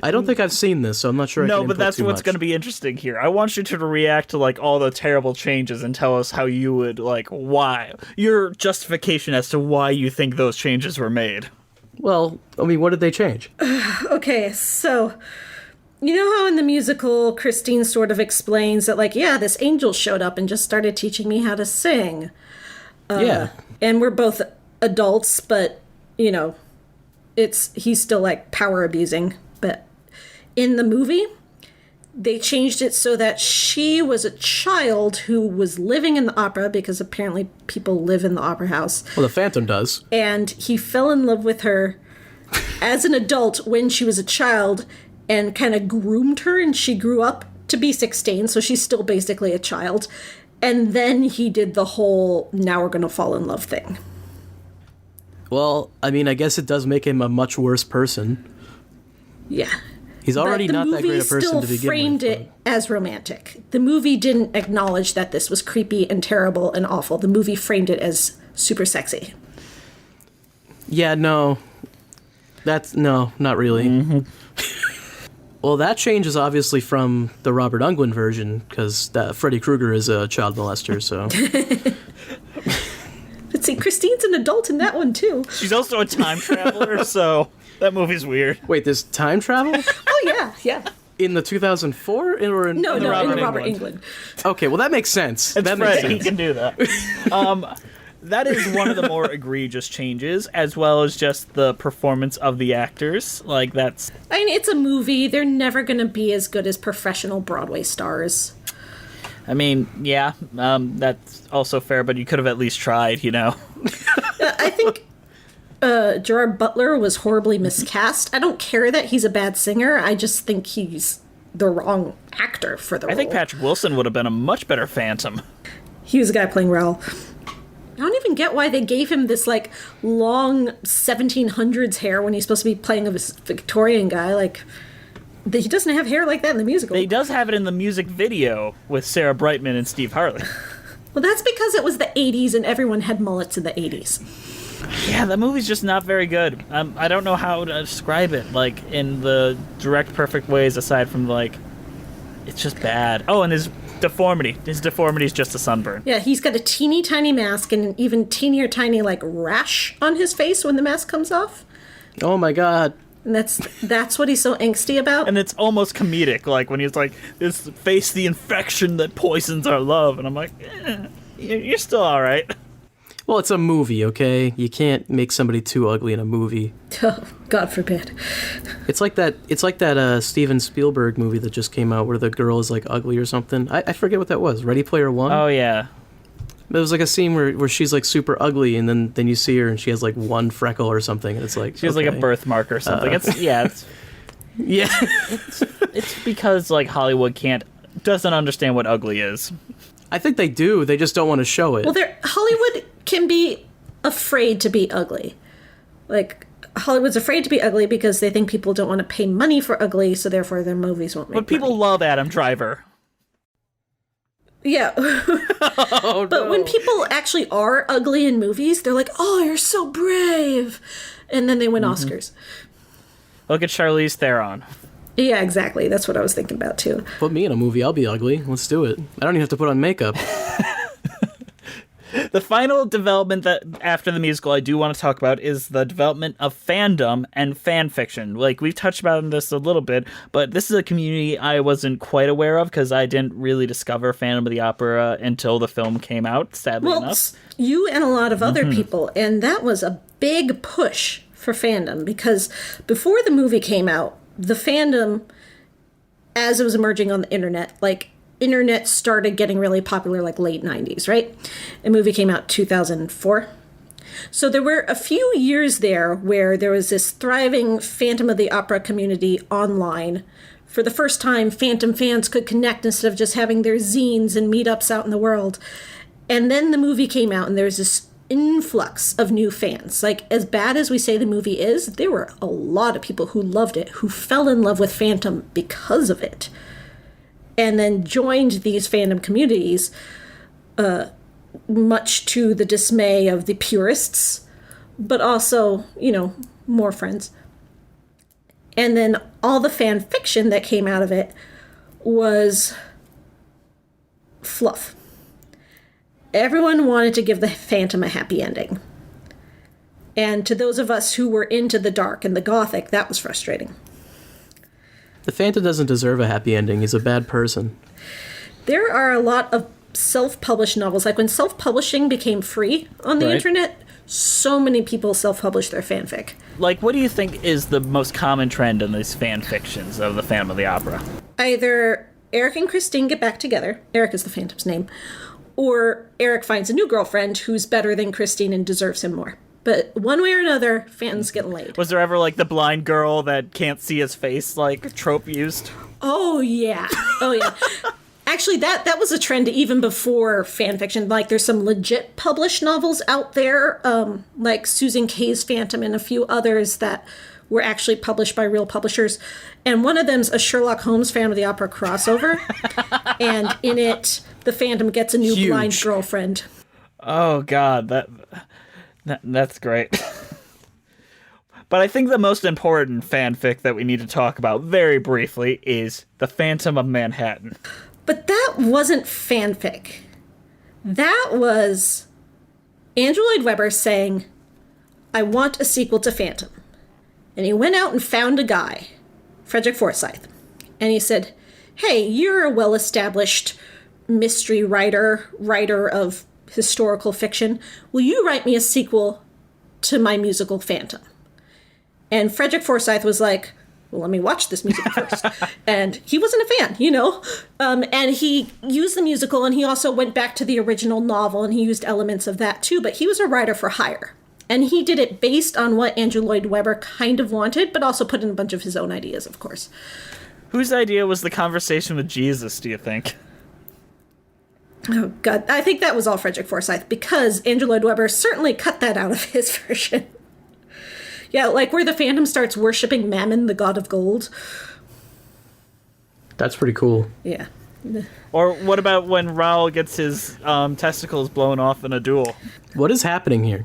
Speaker 2: I don't think I've seen this, so I'm not sure.
Speaker 1: No, but that's what's going to be interesting here. I want you to react to all the terrible changes and tell us how you would why your justification as to why you think those changes were made.
Speaker 2: Well, I mean, what did they change?
Speaker 3: Okay, so you know how in the musical Christine sort of explains that this angel showed up and just started teaching me how to sing.
Speaker 2: Yeah.
Speaker 3: And we're both adults, but he's still power abusing. But in the movie, they changed it so that she was a child who was living in the opera, because apparently people live in the opera house.
Speaker 2: Well, the Phantom does.
Speaker 3: And he fell in love with her as an adult when she was a child and kind of groomed her, and she grew up to be 16, so she's still basically a child. And then he did the whole now we're going to fall in love thing.
Speaker 2: Well, I mean, I guess it does make him a much worse person.
Speaker 3: Yeah.
Speaker 2: He's already not that great a person to begin with.
Speaker 3: The movie still framed it as romantic. The movie didn't acknowledge that this was creepy and terrible and awful. The movie framed it as super sexy.
Speaker 2: Yeah, no. No, not really. Mm-hmm. Well, that change is obviously from the Robert Englund version, because Freddy Krueger is a child molester, so...
Speaker 3: But see, Christine's an adult in that one, too.
Speaker 1: She's also a time traveler, so that movie's weird.
Speaker 2: Wait, there's time travel?
Speaker 3: Oh, yeah.
Speaker 2: In the 2004? Or in
Speaker 3: No,
Speaker 2: the
Speaker 3: in the
Speaker 2: Robert
Speaker 3: Robert Englund.
Speaker 2: Okay, well, that makes sense.
Speaker 1: It's
Speaker 2: that
Speaker 1: Fred,
Speaker 2: makes sense.
Speaker 1: he can do that. That is one of the more egregious changes, as well as just the performance of the actors. That's...
Speaker 3: I mean, it's a movie. They're never going to be as good as professional Broadway stars.
Speaker 1: I mean, yeah, that's also fair, but you could have at least tried,
Speaker 3: I think Gerard Butler was horribly miscast. I don't care that he's a bad singer. I just think he's the wrong actor for the role.
Speaker 1: I think Patrick Wilson would have been a much better Phantom.
Speaker 3: He was the guy playing Raoul. I don't even get why they gave him this, like, long 1700s hair when he's supposed to be playing a Victorian guy. Like, he doesn't have hair like that in the musical.
Speaker 1: He does have it in the music video with Sarah Brightman and Steve Harley.
Speaker 3: Well, that's because it was the 80s and everyone had mullets in the 80s.
Speaker 1: Yeah, that movie's just not very good. I don't know how to describe it, like, in the direct, perfect ways, aside from, like, it's just bad. Oh, and his deformity. His deformity is just a sunburn.
Speaker 3: Yeah, he's got a teeny tiny mask and an even teenier tiny, like, rash on his face when the mask comes off.
Speaker 2: Oh my god.
Speaker 3: And that's what he's so angsty about.
Speaker 1: And it's almost comedic, like, when he's like, face the infection that poisons our love. And I'm like, you're still all right.
Speaker 2: Well, it's a movie, okay? You can't make somebody too ugly in a movie.
Speaker 3: Oh, God forbid.
Speaker 2: It's like that Steven Spielberg movie that just came out where the girl is, like, ugly or something. I forget what that was. Ready Player One?
Speaker 1: Oh, yeah.
Speaker 2: There was, like, a scene where she's, like, super ugly, and then you see her and she has, like, one freckle or something, and it's like,
Speaker 1: She has, like, a birthmark or something.
Speaker 2: Yeah.
Speaker 1: It's because, like, Hollywood doesn't understand what ugly is.
Speaker 2: I think they do. They just don't want to show it.
Speaker 3: Well, Hollywood can be afraid to be ugly. Like, Hollywood's afraid to be ugly because they think people don't want to pay money for ugly, so therefore their movies won't make
Speaker 1: But people
Speaker 3: money.
Speaker 1: love Adam Driver.
Speaker 3: Yeah.
Speaker 2: Oh,
Speaker 3: But
Speaker 2: no.
Speaker 3: when people actually are ugly in movies, they're like, oh, you're so brave. And then they win Oscars.
Speaker 1: Look at Charlize Theron.
Speaker 3: Yeah, exactly. That's what I was thinking about, too.
Speaker 2: Put me in a movie, I'll be ugly. Let's do it. I don't even have to put on makeup.
Speaker 1: The final development that after the musical I do want to talk about is the development of fandom and fan fiction. Like, we've touched about this a little bit, but this is a community I wasn't quite aware of because I didn't really discover Phantom of the Opera until the film came out, sadly enough.
Speaker 3: You and a lot of other people, and that was a big push for fandom because before the movie came out, the fandom, as it was emerging on the internet, like, internet started getting really popular like late 90s, right? The movie came out 2004. So there were a few years there where there was this thriving Phantom of the Opera community online. For the first time, Phantom fans could connect instead of just having their zines and meetups out in the world. And then the movie came out and there's this influx of new fans. Like, as bad as we say the movie is, there were a lot of people who loved it, who fell in love with Phantom because of it. And then joined these fandom communities, much to the dismay of the purists, but also, more friends. And then all the fan fiction that came out of it was fluff. Everyone wanted to give the Phantom a happy ending. And to those of us who were into the dark and the gothic, that was frustrating.
Speaker 2: The Phantom doesn't deserve a happy ending. He's a bad person.
Speaker 3: There are a lot of self-published novels. Like, when self-publishing became free on the internet, so many people self-published their fanfic.
Speaker 1: Like, what do you think is the most common trend in these fan fictions of the Phantom of the Opera?
Speaker 3: Either Eric and Christine get back together. Eric is the Phantom's name. Or Eric finds a new girlfriend who's better than Christine and deserves him more. But one way or another, Phantom's getting laid.
Speaker 1: Was there ever, like, the blind girl that can't see his face, like, trope used?
Speaker 3: Oh, yeah. Oh, yeah. Actually, that was a trend even before fan fiction. Like, there's some legit published novels out there, like Susan Kay's Phantom and a few others that were actually published by real publishers. And one of them's a Sherlock Holmes Phantom of the Opera crossover. And in it, the Phantom gets a new blind girlfriend.
Speaker 1: Oh, God, that's great. But I think the most important fanfic that we need to talk about very briefly is The Phantom of Manhattan.
Speaker 3: But that wasn't fanfic. That was Andrew Lloyd Webber saying, I want a sequel to Phantom. And he went out and found a guy, Frederick Forsyth. And he said, hey, you're a well-established mystery writer of historical fiction. Will you write me a sequel to my musical Phantom? And Frederick Forsyth was like, well, let me watch this musical first. And he wasn't a fan, and he used the musical, and he also went back to the original novel, and he used elements of that too, but he was a writer for hire. And he did it based on what Andrew Lloyd Webber kind of wanted, but also put in a bunch of his own ideas, of course.
Speaker 1: Whose idea was the conversation with Jesus, do you think?
Speaker 3: Oh, God. I think that was all Frederick Forsyth because Andrew Lloyd Webber certainly cut that out of his version. Yeah, like where the Phandom starts worshipping Mammon, the god of gold.
Speaker 2: That's pretty cool.
Speaker 3: Yeah.
Speaker 1: Or what about when Raoul gets his testicles blown off in a duel?
Speaker 2: What is happening here?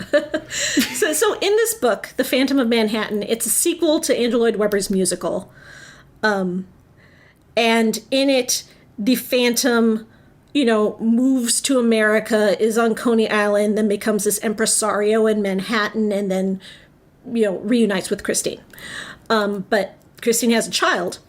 Speaker 3: So in this book, The Phantom of Manhattan, it's a sequel to Andrew Lloyd Webber's musical. And in it, the Phantom, moves to America, is on Coney Island, then becomes this impresario in Manhattan, and then, reunites with Christine. But Christine has a child.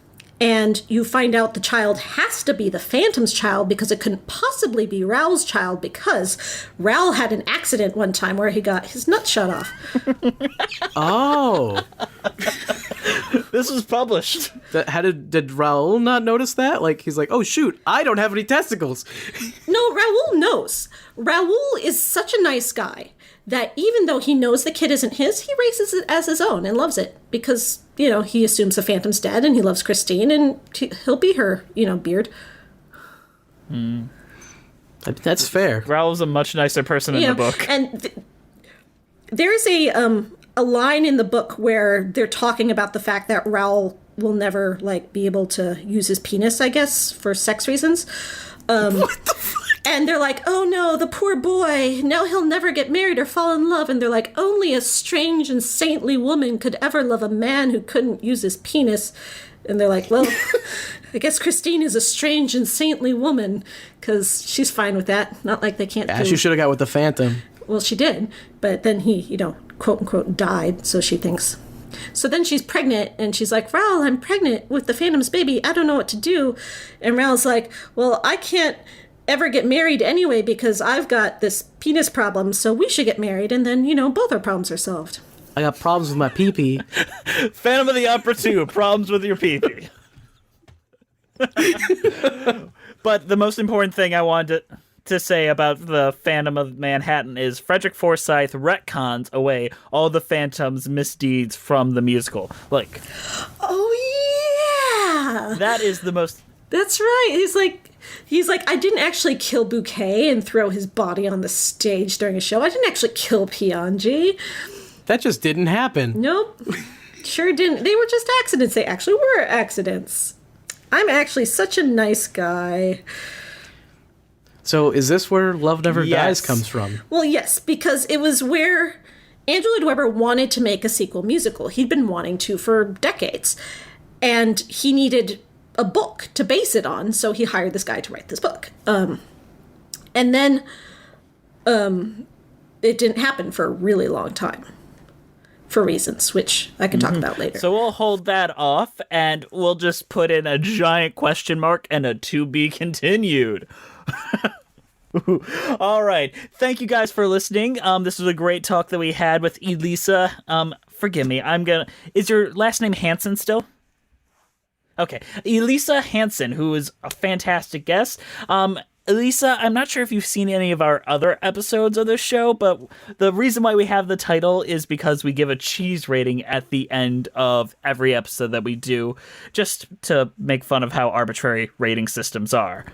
Speaker 3: And you find out the child has to be the Phantom's child because it couldn't possibly be Raoul's child because Raoul had an accident one time where he got his nut shot off.
Speaker 2: Oh.
Speaker 1: This was published.
Speaker 2: Did Raoul not notice that? Like, he's like, oh, shoot, I don't have any testicles.
Speaker 3: No, Raoul knows. Raoul is such a nice guy that even though he knows the kid isn't his, he raises it as his own and loves it because, he assumes the Phantom's dead and he loves Christine and he'll be her, beard.
Speaker 2: That's fair.
Speaker 1: Raoul's a much nicer person in the book.
Speaker 3: And there's a line in the book where they're talking about the fact that Raoul will never, be able to use his penis, I guess, for sex reasons. What the fuck? And they're like, oh no, the poor boy, now he'll never get married or fall in love. And they're like, only a strange and saintly woman could ever love a man who couldn't use his penis. And they're like, well, I guess Christine is a strange and saintly woman because she's fine with that. Not like they can't
Speaker 2: She should have got with the Phantom.
Speaker 3: Well, she did, but then he, quote unquote, died, so she thinks. So then she's pregnant, and she's like, Raoul, I'm pregnant with the Phantom's baby. I don't know what to do. And Raoul's like, well, I can't ever get married anyway because I've got this penis problem, so we should get married, and then, both our problems are solved.
Speaker 2: I got problems with my pee-pee.
Speaker 1: Phantom of the Opera 2, problems with your pee-pee. But the most important thing I wanted to say about the Phantom of Manhattan is Frederick Forsyth retcons away all the Phantom's misdeeds from the musical.
Speaker 3: Oh, yeah!
Speaker 1: That is the most...
Speaker 3: That's right. He's like, I didn't actually kill Bouquet and throw his body on the stage during a show. I didn't actually kill Piangi.
Speaker 2: That just didn't happen.
Speaker 3: Nope. Sure didn't. They were just accidents. They actually were accidents. I'm actually such a nice guy.
Speaker 2: So is this where Love Never Dies comes from?
Speaker 3: Well, yes, because it was where Andrew Lloyd Webber wanted to make a sequel musical. He'd been wanting to for decades. And he needed a book to base it on, so he hired this guy to write this book. And then it didn't happen for a really long time. For reasons, which I can talk about later.
Speaker 1: So we'll hold that off, and we'll just put in a giant question mark and a to be continued. All right. Thank you guys for listening. This was a great talk that we had with Elisa. Forgive me. Is your last name Hansen still? Okay. Elisa Hansen, who is a fantastic guest. Elisa, I'm not sure if you've seen any of our other episodes of this show, but the reason why we have the title is because we give a cheese rating at the end of every episode that we do, just to make fun of how arbitrary rating systems are.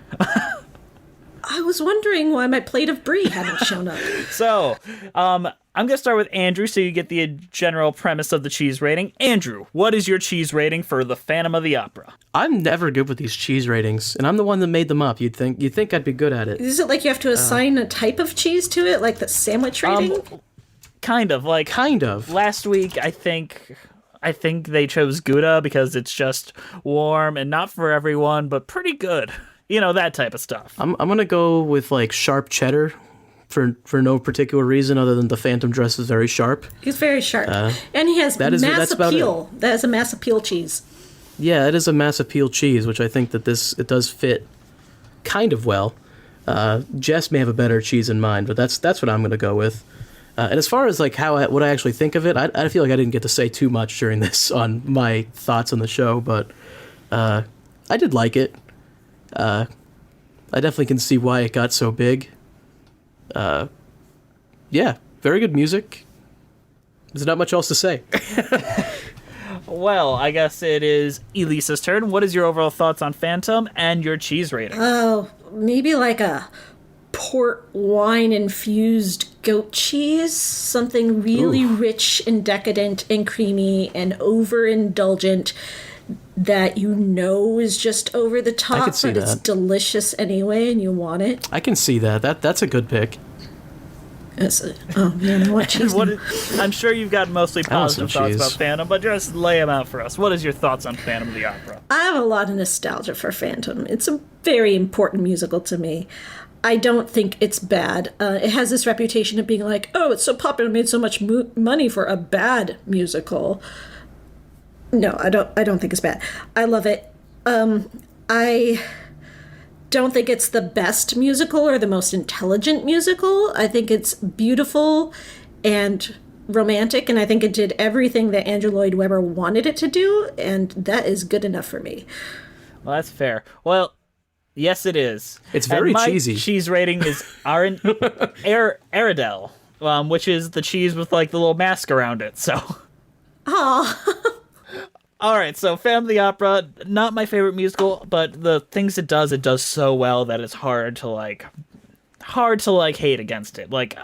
Speaker 3: I was wondering why my plate of brie hadn't shown up.
Speaker 1: So, I'm going to start with Andrew so you get the general premise of the cheese rating. Andrew, what is your cheese rating for The Phantom of the Opera?
Speaker 2: I'm never good with these cheese ratings, and I'm the one that made them up. You'd think I'd be good at it.
Speaker 3: Is it like you have to assign a type of cheese to it, like the sandwich rating?
Speaker 1: Kind of. Last week, I think they chose Gouda because it's just warm and not for everyone, but pretty good. That type of stuff.
Speaker 2: I'm going to go with, sharp cheddar for no particular reason other than the Phantom dress is very sharp.
Speaker 3: He's very sharp. And he has mass appeal. That is a mass appeal cheese.
Speaker 2: Yeah, it is a mass appeal cheese, which I think that it does fit kind of well. Jess may have a better cheese in mind, but that's what I'm going to go with. And as far as what I actually think of it, I feel like I didn't get to say too much during this on my thoughts on the show, but I did like it. I definitely can see why it got so big. Yeah, very good music. There's not much else to say.
Speaker 1: Well, I guess it is Elisa's turn. What is your overall thoughts on Phantom and your cheese rating?
Speaker 3: Oh, maybe like a port wine infused goat cheese, something really rich and decadent and creamy and overindulgent that is just over the top,
Speaker 2: see
Speaker 3: but it's
Speaker 2: that.
Speaker 3: delicious anyway and you want it.
Speaker 2: I can see that. That's a good pick.
Speaker 3: Oh man, I want cheese.
Speaker 1: I'm sure you've got mostly
Speaker 2: want some
Speaker 1: positive thoughts
Speaker 2: cheese.
Speaker 1: about Phandom, but just lay them out for us. What is your thoughts on Phantom of the Opera?
Speaker 3: I have a lot of nostalgia for Phantom. It's a very important musical to me. I don't think it's bad. It has this reputation of being like, oh, it's so popular, made so much money for a bad musical. No, I don't think it's bad. I love it. I don't think it's the best musical or the most intelligent musical. I think it's beautiful and romantic, and I think it did everything that Andrew Lloyd Webber wanted it to do, and that is good enough for me.
Speaker 1: Well, that's fair. Well, yes, it is.
Speaker 2: It's very
Speaker 1: and my
Speaker 2: cheesy.
Speaker 1: Cheese rating is Aradel, which is the cheese with like the little mask around it. So. All right, so Phantom of the Opera, not my favorite musical, but the things it does so well that it's hard to hate against it. Like,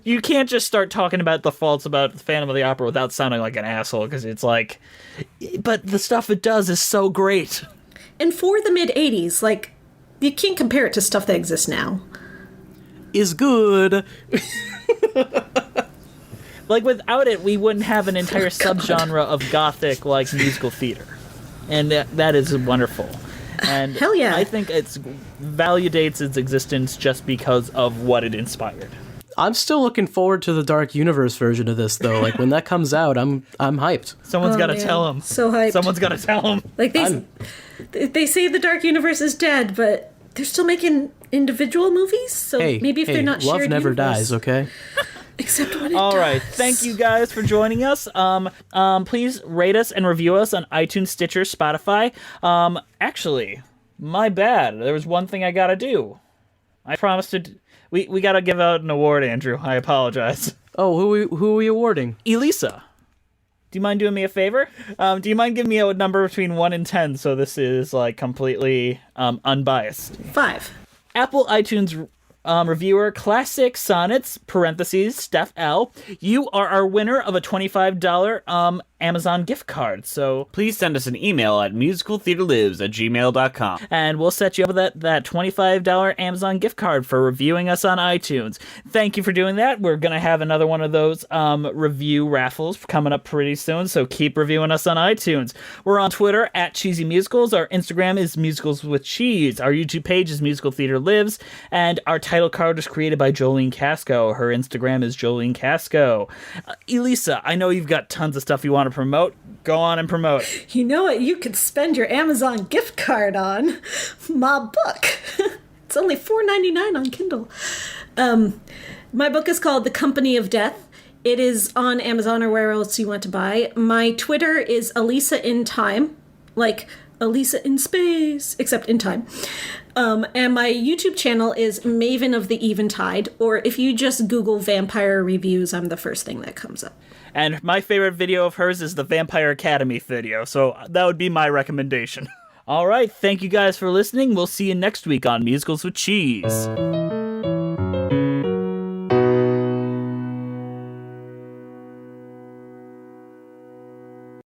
Speaker 1: you can't just start talking about the faults about Phantom of the Opera without sounding like an asshole, because it's like, but the stuff it does is so great.
Speaker 3: And for the mid-'80s, like, you can't compare it to stuff that exists now.
Speaker 2: Is good.
Speaker 1: Like, without it, we wouldn't have an entire subgenre of gothic, like, musical theater. And that is wonderful. And
Speaker 3: Hell yeah.
Speaker 1: I think it validates its existence just because of what it inspired.
Speaker 2: I'm still looking forward to the Dark Universe version of this, though. Like, when that comes out, I'm hyped.
Speaker 1: Someone's got to
Speaker 3: man.
Speaker 1: tell him.
Speaker 3: So hyped.
Speaker 1: Someone's got to tell him.
Speaker 3: Like, they say the Dark Universe is dead, but they're still making individual movies, so maybe if they're not
Speaker 2: love
Speaker 3: shared
Speaker 2: never
Speaker 3: universe.
Speaker 2: dies, okay?
Speaker 3: Except when it
Speaker 1: All
Speaker 3: does.
Speaker 1: right, thank you guys for joining us. Please rate us and review us on iTunes, Stitcher, Spotify. Actually, my bad. There was one thing I gotta do. I promised to. We gotta give out an award, Andrew. I apologize.
Speaker 2: Oh, who are we awarding?
Speaker 1: Elisa, do you mind doing me a favor? Do you mind giving me a number between 1 and 10 so this is like completely unbiased?
Speaker 3: 5.
Speaker 1: Apple iTunes reviewer Classic Sonnets (parentheses Steph L). You are our winner of a $25 Amazon gift card. So please send us an email at musicaltheaterlives@gmail.com, and we'll set you up with that $25 Amazon gift card for reviewing us on iTunes. Thank you for doing that. We're gonna have another one of those review raffles coming up pretty soon, so keep reviewing us on iTunes. We're on Twitter at Cheesy Musicals. Our Instagram is Musicals with Cheese. Our YouTube page is Musical Theater Lives, and our title card was created by Jolene Casco. Her Instagram is Jolene Casco. Elisa, I know you've got tons of stuff you want to promote. Go on and promote.
Speaker 3: You know what you could spend your Amazon gift card on? My book. It's only $4.99 on Kindle. My book is called The Company of Death. It is on Amazon or where else you want to buy. My Twitter is Elisa in Time, like Elisa in space, except in time. And my YouTube channel is Maven of the Eventide, or if you just Google vampire reviews, I'm the first thing that comes up.
Speaker 1: And my favorite video of hers is the Vampire Academy video, so that would be my recommendation. All right, thank you guys for listening. We'll see you next week on Musicals with Cheese.